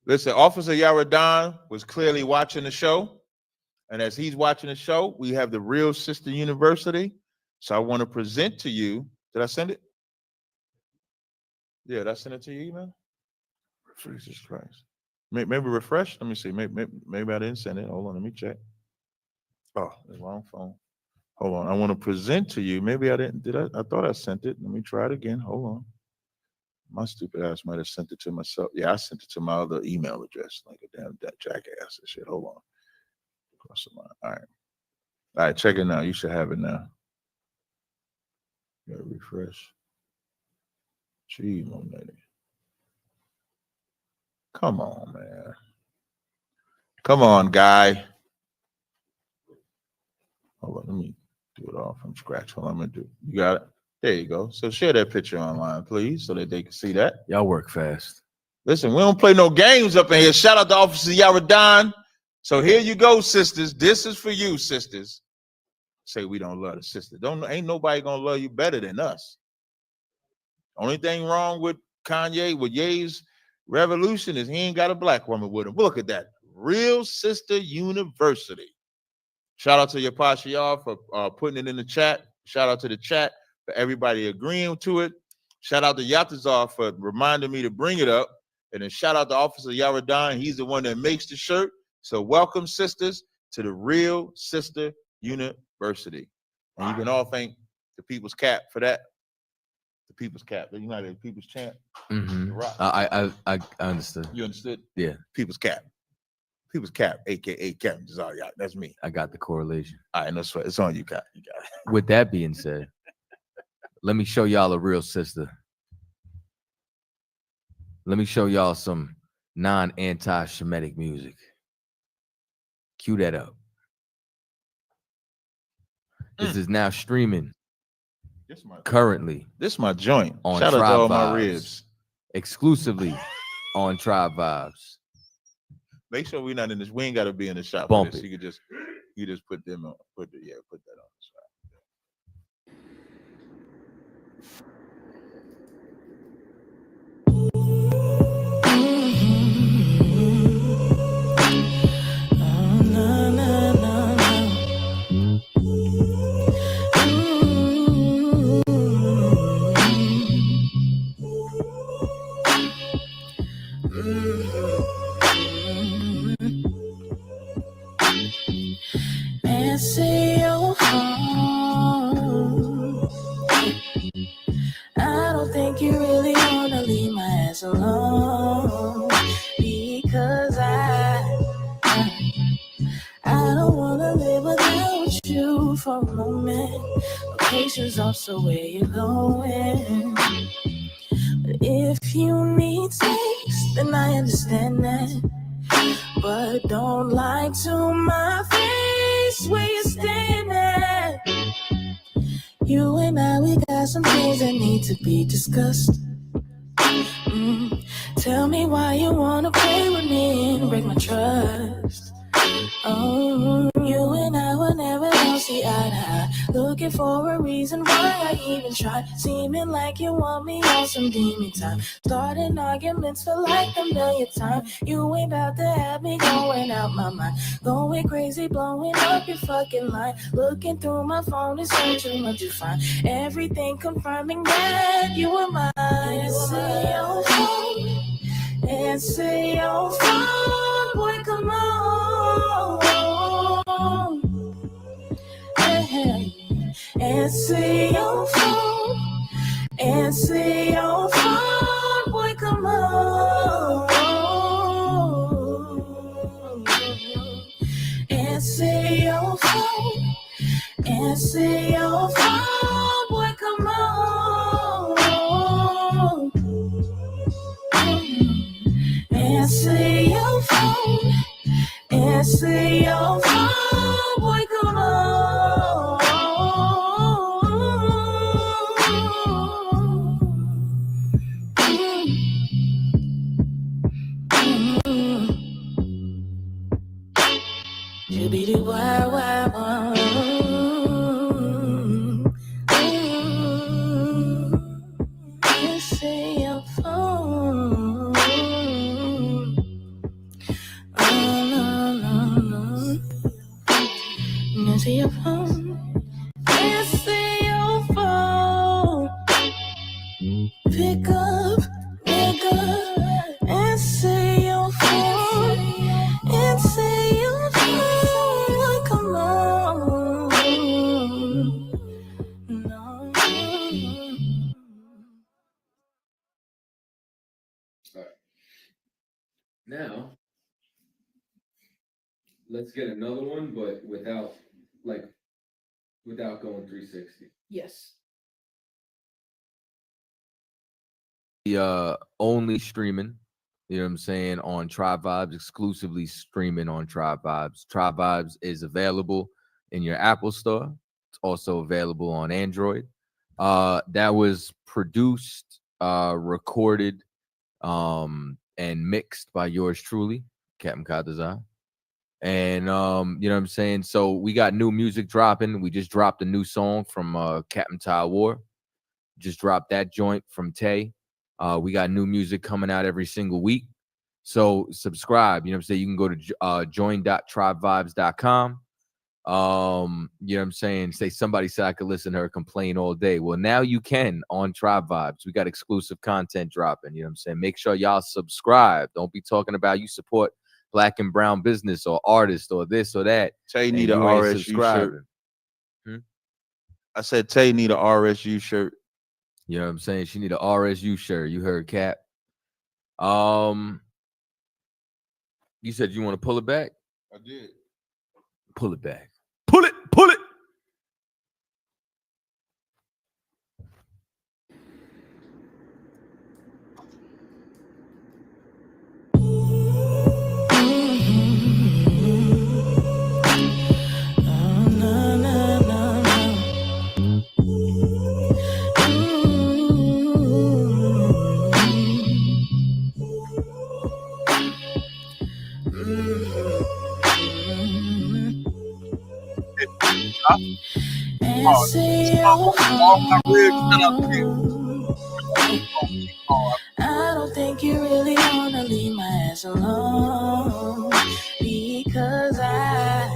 Listen, Officer Yaradan was clearly watching the show. And as he's watching the show, we have the Real Sister University. So I want to present to you. Did I send it? Yeah, did I send it to your email? Jesus Christ. Maybe refresh. Let me see. Maybe I didn't send it. Hold on, let me check. Oh, the wrong phone. Hold on. I want to present to you. Maybe I didn't. Did I? I thought I sent it. Let me try it again. Hold on. My stupid ass might have sent it to myself. Yeah, I sent it to my other email address, like a damn jackass and shit. Hold on. All right, check it now. You should have it now. Gotta refresh. Gee, Monetti. Come on, man. Come on, guy. Hold on, let me do it all from scratch. Hold on, I'm gonna do. You got it? There you go. So share that picture online, please, so that they can see that. Y'all work fast. Listen, we don't play no games up in here. Shout out to Officer Yaradan. So here you go, sisters. This is for you, sisters. Say we don't love the sister. Ain't nobody gonna love you better than us. Only thing wrong with Kanye, with Ye's revolution, is he ain't got a black woman with him. Look at that. Real Sister University. Shout out to your Pasha for putting it in the chat. Shout out to the chat for everybody agreeing to it. Shout out to Yatazar for reminding me to bring it up. And then shout out to Officer Yaradan. He's the one that makes the shirt. So welcome, sisters, to the Real Sister University. And you can all thank the People's Cap for that. The People's Cap, the United People's Champ. Mm-hmm. I understood. You understood? Yeah. People's Cap. People's Cap, aka Captain Jazariah. That's me. I got the correlation. All right, no sweat. It's on you, Cap. You got it. With that being said, let me show y'all a real sister. Let me show y'all some non-anti-Shemitic music. Cue that up. This is now streaming currently. This is my joint. On Shout out to Tribe all my Vibes. ribs. Exclusively on Tribe Vibes. Make sure we're not in this. We ain't got to be in the shop. Bump this. it. You just put them on. Put that on the side. Answer your phone. I don't think you really wanna leave my ass alone, because I don't wanna live without you for a moment. Location's off, so where you going? But if you need space, then I understand that. But don't lie to my face where you stand at. You and I, we got some things that need to be discussed. Tell me why you wanna play with me and break my trust. Oh, you and I will never know, see eye to eye. Looking Looking for a reason why I even tried. Seeming like you want me on some demon time. Starting arguments for like a million times. You ain't about to have me going out my mind. Going crazy, blowing up your fucking line. Looking through my phone and searching what you find. Everything confirming that you were mine. Answer your phone. Answer your phone. Boy, come on. Hey. Answer your phone. Answer your phone. Boy, come on. Answer your phone. Answer your phone. Boy, come on. Answer your phone. Answer your phone. Boy, come on. You be the wild, wild one. Answer your phone. Answer your phone. Answer your phone. Pick up, nigga. Answer your phone. Answer your phone. Come on. No. Now, let's get another one, but without going 360. Yes. Only streaming, you know what I'm saying, on Tribe Vibes, exclusively streaming on Tribe Vibes. Tribe Vibes is available in your Apple store. It's also available on Android. That was produced, recorded, and mixed by yours truly, Captain Kadazai. And you know what I'm saying? So we got new music dropping. We just dropped a new song from Captain Ty War. Just dropped that joint from Tay. We got new music coming out every single week. So subscribe. You know what I'm saying? You can go to join.tribevibes.com. You know what I'm saying? Say somebody said I could listen to her complain all day. Well, now you can on Tribe Vibes. We got exclusive content dropping. You know what I'm saying? Make sure y'all subscribe. Don't be talking about you support Black and brown business or artists or this or that. Tay need an RSU shirt. I said Tay need an RSU shirt. You know what I'm saying? She need an RSU shirt. You heard, Cap. You said you want to pull it back? I did. Pull it back. Pull it. Pull it. I don't think you really wanna leave my ass alone, because I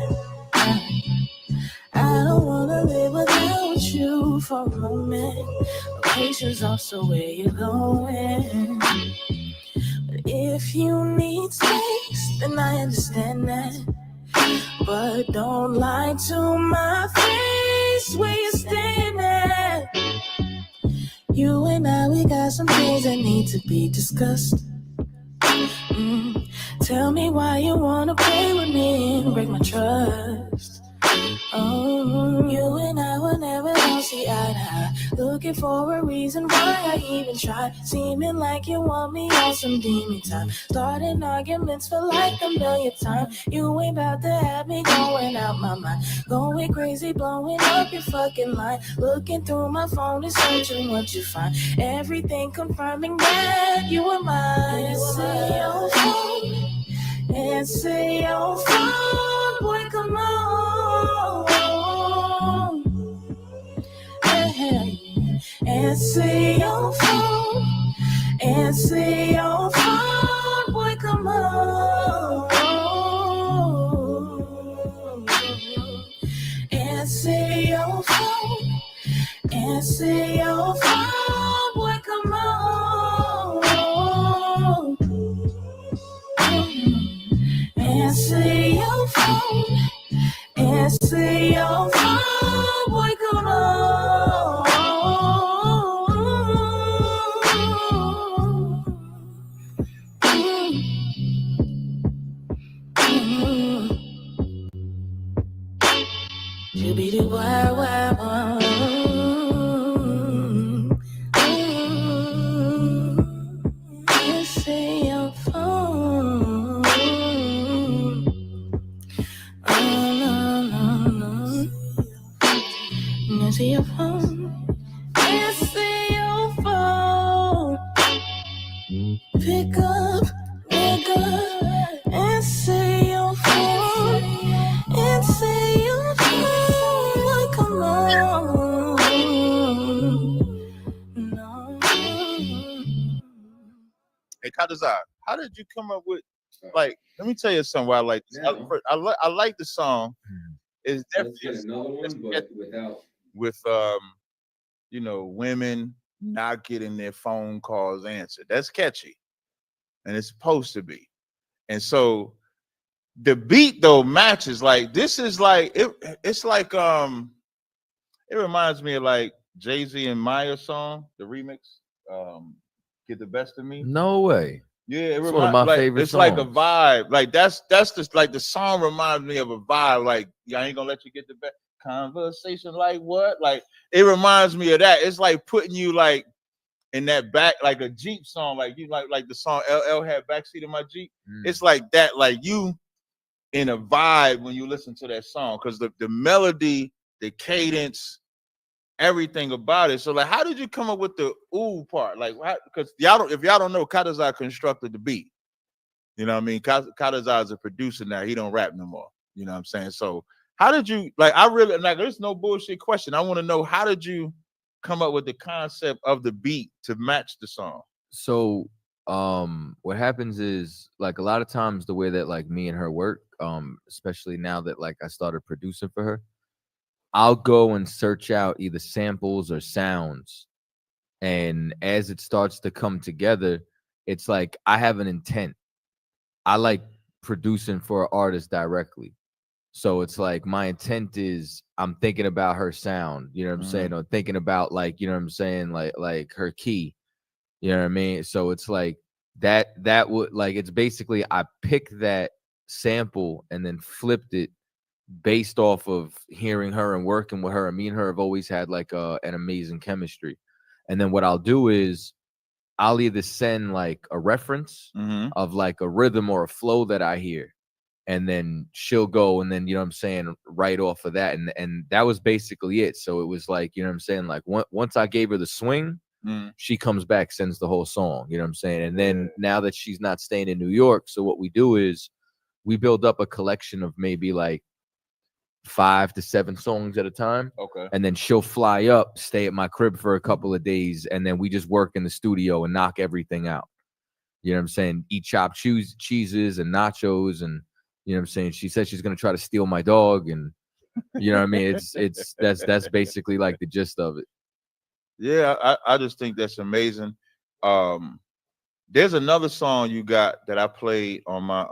don't wanna live without you for a moment. Patience also where you're going. But if you need space, then I understand that. But don't lie to my face where you stand at. You and I, we got some things that need to be discussed. Tell me why you wanna play with me and break my trust. Oh, you and I will never see eye to eye. Looking for a reason why I even tried. Seeming like you want me on some demon time. Starting arguments for like a million times. You ain't about to have me going out my mind. Going crazy, blowing up your fucking line. Looking through my phone and searching what you find. Everything confirming that you were mine. Answer your phone. Answer your phone. Boy, come on. Answer your phone. Answer your phone, boy, come on. Answer your phone. Answer your phone, boy, come on. Answer your phone. Answer your phone, boy, come on. You be the wild, wild one. Answer your phone. Answer your phone. Answer your phone. Pick up, nigga. Answer your phone. Answer your phone. Like, come on. Hey, Kadazar, how did you come up with, like, let me tell you something why I like this. I like the song. It's definitely with you know, women not getting their phone calls answered. That's catchy. And it's supposed to be. And so the beat though matches, like this is like it's like it reminds me of like Jay-Z and Maya song, the remix, Get the Best of Me. No way. Yeah, it It's one of my favorite it's like a songs. vibe. Like that's just like the song reminds me of a vibe. Like, yeah, I ain't gonna let you get the best conversation. Like what? Like it reminds me of that. It's like putting you like in that back, like a Jeep song, like you like the song LL had backseat in my Jeep. It's like that, like you in a vibe when you listen to that song, because the melody, the cadence, everything about it. So like, how did you come up with the ooh part? Like, because if y'all don't know, Kadazar constructed the beat. You know what I mean? Kadazar is a producer now. He don't rap no more. You know what I'm saying? So how did you, like, I really, like, there's no bullshit question. I want to know, how did you come up with the concept of the beat to match the song? So what happens is, like, a lot of times the way that like me and her work, especially now that like I started producing for her, I'll go and search out either samples or sounds, and as it starts to come together, it's like I have an intent. I like producing for an artist directly. So it's like my intent is I'm thinking about her sound, you know what I'm saying? Or thinking about, like, you know what I'm saying, like her key. You know what I mean? So it's like that would, like, it's basically I picked that sample and then flipped it based off of hearing her and working with her. And me and her have always had like an amazing chemistry. And then what I'll do is I'll either send like a reference of like a rhythm or a flow that I hear, and then she'll go and then, you know what I'm saying, right off of that. And that was basically it. So it was like, you know what I'm saying, like once I gave her the swing, she comes back, sends the whole song, you know what I'm saying? And then now that she's not staying in New York, so what we do is we build up a collection of maybe like 5 to 7 songs at a time. Okay. And then she'll fly up, stay at my crib for a couple of days, and then we just work in the studio and knock everything out. You know what I'm saying? Eat chopped cheeses and nachos, and you know what I'm saying? She said she's gonna try to steal my dog, and you know what I mean? It's that's basically like the gist of it. Yeah, I just think that's amazing. There's another song you got that I played on my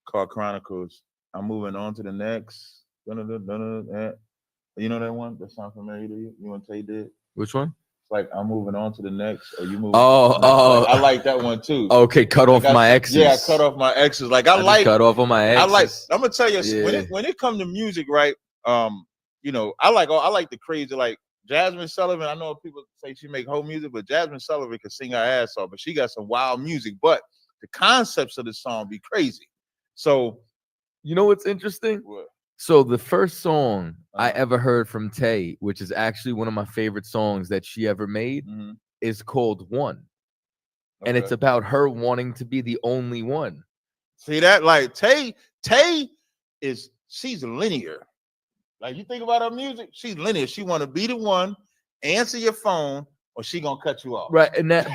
called Chronicles. I'm moving on to the next. You know that one? That sound familiar to you? You want to take it? Which one? Like, I'm moving on to the next, or you moving? Oh, I like that one too. Okay, cut off my exes. Yeah, cut off my exes. Like I just cut off on my exes. I'm gonna tell you, Yeah. when it comes to music, right? You know, I like the crazy, like Jasmine Sullivan. I know people say she make whole music, but Jasmine Sullivan can sing her ass off, but she got some wild music. But the concepts of the song be crazy. So, you know what's interesting? What? So the first song I ever heard from Tay, which is actually one of my favorite songs that she ever made, is called One. And it's about her wanting to be the only one. See that? Like Tay she's linear. Like, you think about her music, she's linear. She want to be the one, answer your phone or she gonna cut you off. Right, and that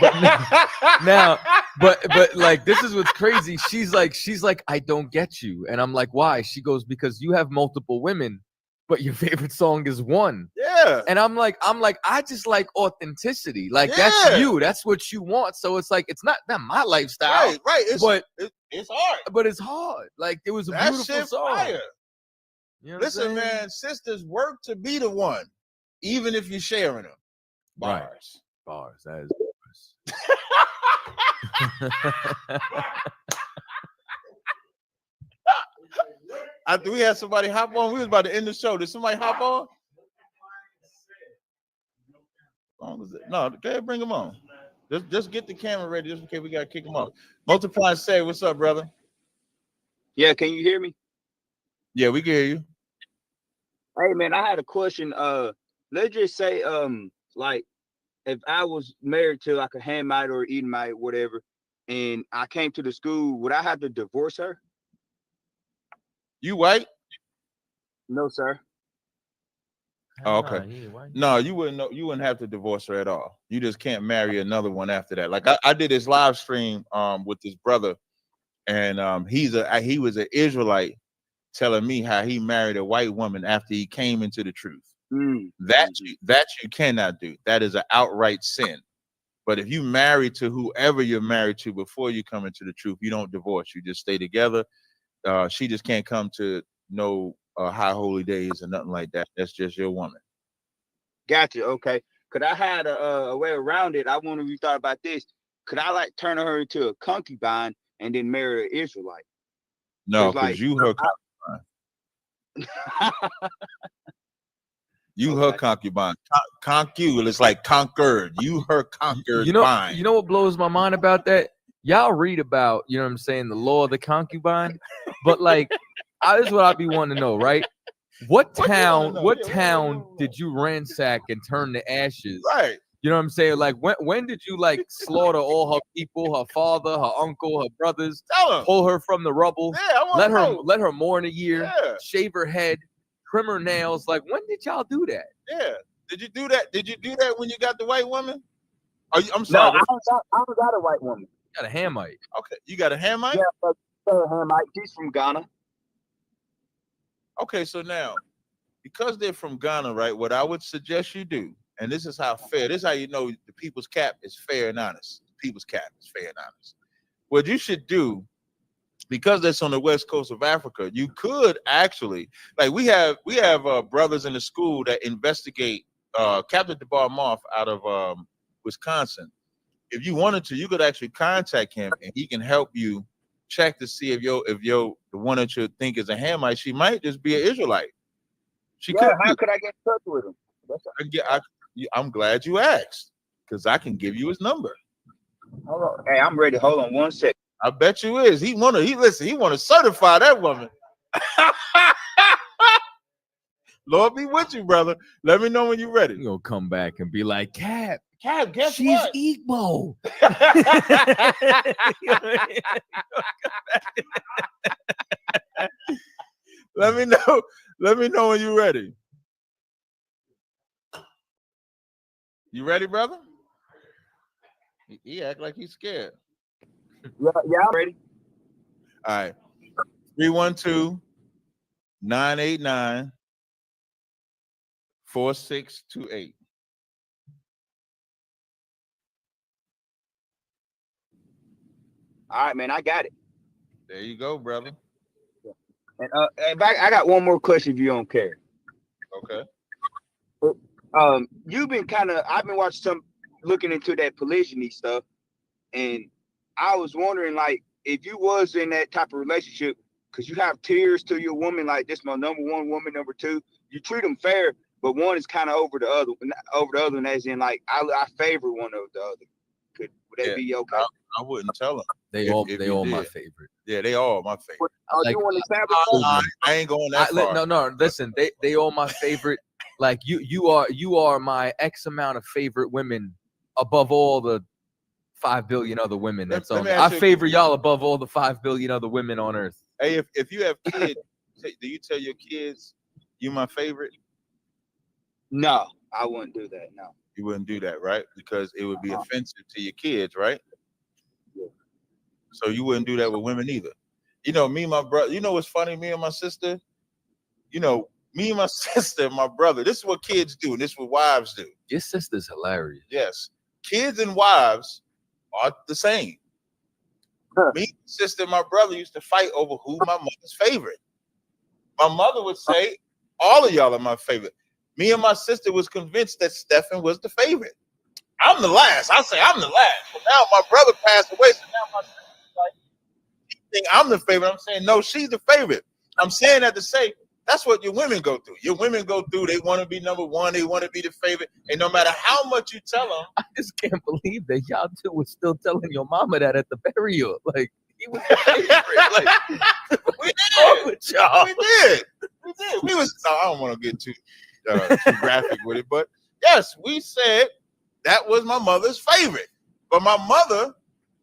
but like this is what's crazy. She's like, I don't get you, and I'm like, why? She goes, because you have multiple women, but your favorite song is one. Yeah, and I'm like, I just like authenticity. Like that's you. That's what you want. So it's like it's not my lifestyle. Right. It's hard. But it's hard. Like it was a That beautiful shit song. fire. You know what I'm Listen, saying? man, sisters work to be the one, even if you're sharing them. Bars. Bars. That is After we had somebody hop on, we was about to end the show. Did somebody hop on? No, go ahead, bring them on. Just get the camera ready, just in case we gotta kick them off. Multiply and say, what's up, brother? Yeah, can you hear me? Yeah, we can hear you. Hey man, I had a question. Let's just say, like, if I was married to like a handmaid or Edomite, whatever, and I came to the school, would I have to divorce her? You white? No, sir. Oh, okay. No, you wouldn't have to divorce her at all. You just can't marry another one after that. Like I did this live stream with this brother, and he was an Israelite telling me how he married a white woman after he came into the truth. That you cannot do. That is an outright sin. But if you marry to whoever you're married to before you come into the truth, you don't divorce. You just stay together. She just can't come to no high holy days or nothing like that. That's just your woman. Gotcha. Okay. Could I had a way around it? I wonder if you thought about this. Could I like turn her into a concubine and then marry an Israelite? No, because you her concubine. You her concubine. Concu, it's like conquered. You her conquered. You know what blows my mind about that? Y'all read about, you know what I'm saying, the law of the concubine, but like, this is what I be wanting to know, right? What town did you ransack and turn to ashes? Right. You know what I'm saying? Like, when did you like slaughter all her people, her father, her uncle, her brothers, pull her from the rubble, let her mourn a year, shave her head, trim her nails? Like, when did y'all do that? Yeah. Did you do that? Did you do that when you got the white woman? I'm sorry. No, I don't got a white woman. You got a Hamite. Okay, you got a Hamite? Yeah, but a Hamite. She's from Ghana. Okay, so now, because they're from Ghana, right, what I would suggest you do, and this is how fair, this is how you know the people's cap is fair and honest. The people's cap is fair and honest. What you should do, because that's on the west coast of Africa, you could actually, like we have brothers in the school that investigate, Captain DeBar Moth out of Wisconsin. If you wanted to, you could actually contact him and he can help you check to see if the one that you think is a Hamite, she might just be an Israelite. How could I get in touch with him? I'm glad you asked, because I can give you his number. Hold on. Hey, I'm ready. Hold on 1 second. I bet you is. He want to certify that woman. Lord be with you, brother. Let me know when you're ready. You're gonna come back and be like, Cap, guess she's what? Igbo. Let me know when you're ready. You ready, brother? He act like he's scared. Yeah, I'm ready. All right. 312-989-4628. All right, man, I got it. There you go, brother. And I got one more question if you don't care. Okay. I've been watching looking into that polygyny stuff, and I was wondering, like, if you was in that type of relationship, because you have tiers to your woman, like this, my number one woman, number two, you treat them fair, but one is kind of over the other, and as in, like, I favor one over the other. Would that be okay? I wouldn't tell them. They all my favorite. Yeah, they all my favorite. You want to establish? I ain't going that far. No. Listen, they all my favorite. Like you are my X amount of favorite women above all the 5 billion other women that's on. I favor y'all above all the 5 billion other women on earth. Hey, if you have kids, do you tell your kids you my favorite? No, I wouldn't do that. No. You wouldn't do that, right? Because it would be offensive to your kids, right? Yeah. So you wouldn't do that with women either. You know, me and my brother, you know what's funny? Me and my sister, you know, me and my sister and my brother, this is what kids do, and this is what wives do. Your sister's hilarious. Yes. Kids and wives are the same. Me, my sister, and my brother used to fight over who my mother's favorite. My mother would say, all of y'all are my favorite. Me and my sister was convinced that Stephen was the favorite. I'm the last. I say I'm the last. But now my brother passed away, so now my sister's like, she think I'm the favorite. I'm saying, no, she's the favorite. I'm saying that to say, that's what your women go through. Your women go through, they want to be number one, they want to be the favorite. And no matter how much you tell them. I just can't believe that y'all two was still telling your mama that at the burial. Like, he was the favorite. Like, we did. With y'all. We did. We did. We was, I don't want to get too graphic with it, but yes, we said that was my mother's favorite. But my mother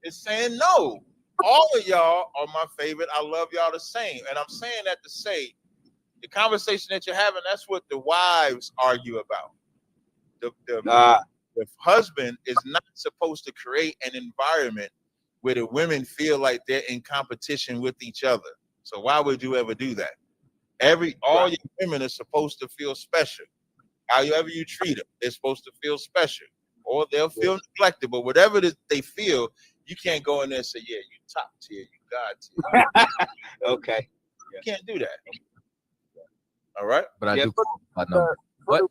is saying, no, all of y'all are my favorite. I love y'all the same. And I'm saying that to say, the conversation that you're having, that's what the wives argue about. The husband is not supposed to create an environment where the women feel like they're in competition with each other. So why would you ever do that? All your women are supposed to feel special. However you treat them, they're supposed to feel special, or they'll feel neglected. But whatever they feel, you can't go in there and say, "Yeah, you top tier, you God tier." Okay, you can't do that. All right, but I do. I know. What?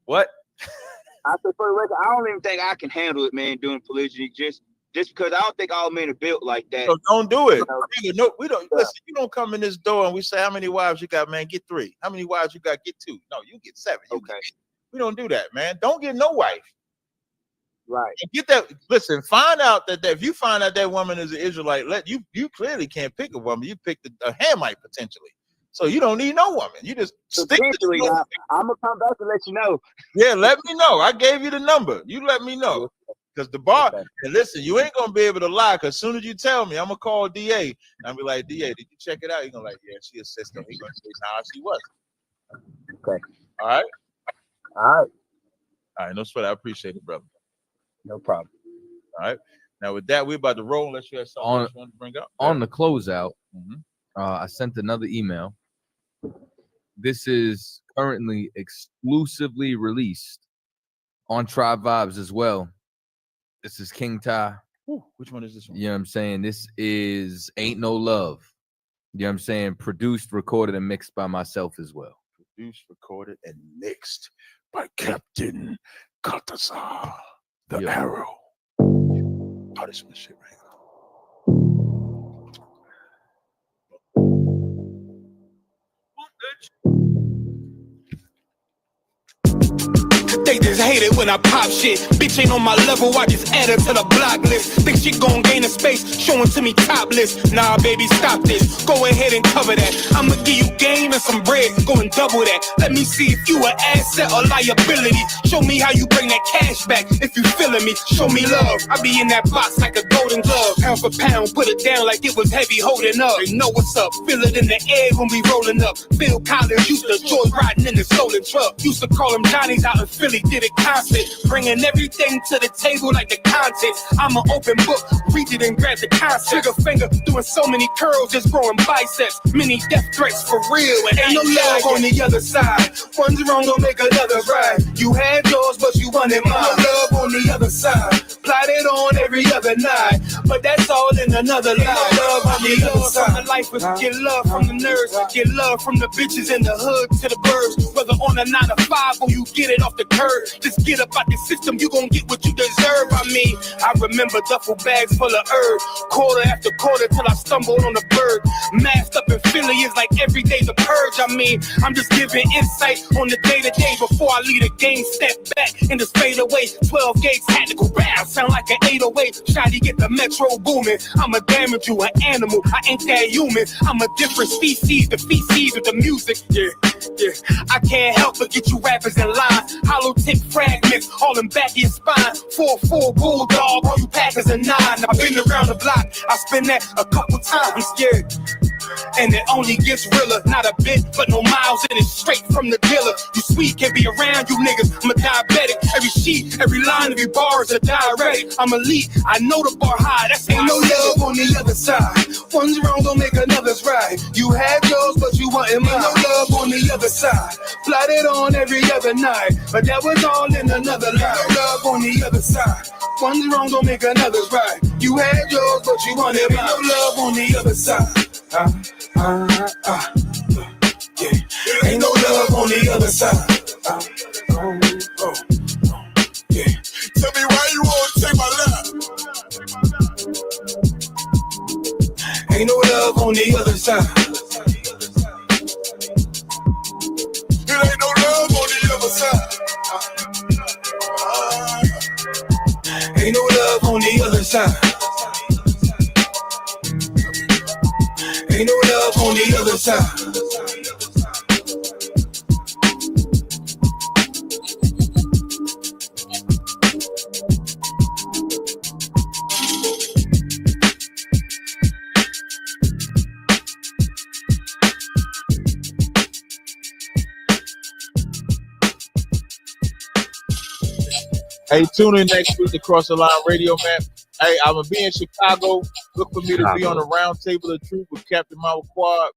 What? I said for the record, I don't even think I can handle it, man. Doing polygyny just because I don't think all men are built like that. So don't do it. No, we don't. Listen, you don't come in this door and we say, how many wives you got, man? Get 3. How many wives you got? Get 2. No, you get 7. We don't do that, man. Don't get no wife. Right. And get that. Listen, find out that if you find out that woman is an Israelite, you clearly can't pick a woman. You picked a Hamite potentially. So you don't need no woman. You just stick to the I'm gonna come back and let you know. Yeah, let me know. I gave you the number. You let me know. Because the bar, and listen, you ain't gonna be able to lie. Because as soon as you tell me, I'm gonna call DA. And I'll be like, DA, did you check it out? He's gonna like, yeah, she a sister. He's gonna say how she was. Okay. All right. All right. No sweat. I appreciate it, brother. No problem. All right. Now with that, we're about to roll. Unless you have something else you want to bring up. On the closeout, I sent another email. This is currently exclusively released on Tribe Vibes as well. This is King Ty. Ooh, which one is this one? You know what I'm saying? This is Ain't No Love. You know what I'm saying? Produced, recorded, and mixed by myself as well. Produced, recorded, and mixed by Captain Katazar, the Arrow. Oh, this one shit right now. They just hate it when I pop shit. Bitch ain't on my level, I just add her to the block list. Think she gon' gain a space, showing to me topless. Nah, baby, stop this. Go ahead and cover that. I'ma give you game and some bread, go and double that. Let me see if you an asset or liability. Show me how you bring that cash back. If you feeling me, show me love. I be in that box like a golden glove. Pound for pound, put it down like it was heavy holding up. They know what's up, feel it in the air when we rolling up. Bill Collins used to joy riding in the stolen truck. Used to call them Johnnies out in Philly. Did it constant, bringing everything to the table like the content. I'm an open book, read it and grab the concept. Trigger finger, doing so many curls, just growing biceps. Many death threats for real, and ain't no love on the other side. One's wrong, don't make another right. You had yours, but you wanted mine. No love on the other side. Plotted on every other night, but that's all in another life. No love on the other side. From the lifers, get love from the nerds, get love from the bitches in the hood to the birds. Whether on a 9 to 5 or you get it off the curb. Just get up out the system, you gon' get what you deserve. I remember duffel bags full of herb, quarter after quarter till I stumbled on a bird. Masked up in Philly is like every day the purge. I'm just giving insight on the day to day before I lead a game. Step back and just fade away. 12 gates had to go round, sound like an 808. Shotty get the metro booming. I'ma damage you, an animal. I ain't that human. I'm a different species, the feces of the music. Yeah. I can't help but get you rappers in line. Hollow tip fragments all in back of your spine. 4-4 bulldog, all you packers a 9. I've been around the block, I spin that a couple times, yeah. And it only gets realer, not a bit, but no miles in it, straight from the dealer. You sweet, can't be around you niggas, I'm a diabetic. Every sheet, every line, every bar is a diuretic. I'm elite, I know the bar high, that's ain't no love on the other side. One's wrong, don't make another's right. You had yours, but you wanted mine. Ain't no love on the other side. Plotted on every other night, but that was all in another life. No love on the other side. One's wrong, don't make another's right. You had yours, but you wanted mine. No love on the other side. Yeah. Ain't no love on the other side. Yeah. Tell me why you won't take my love. Ain't no love on the other side. It ain't no love on the other side. Ain't no love on the other side. Ain't no love on the other side. Hey, tune in next week to Cross the Line Radio, man. Hey, I'm gonna be in Chicago. Look for me to be on the round table of truth with Captain Mama Quad.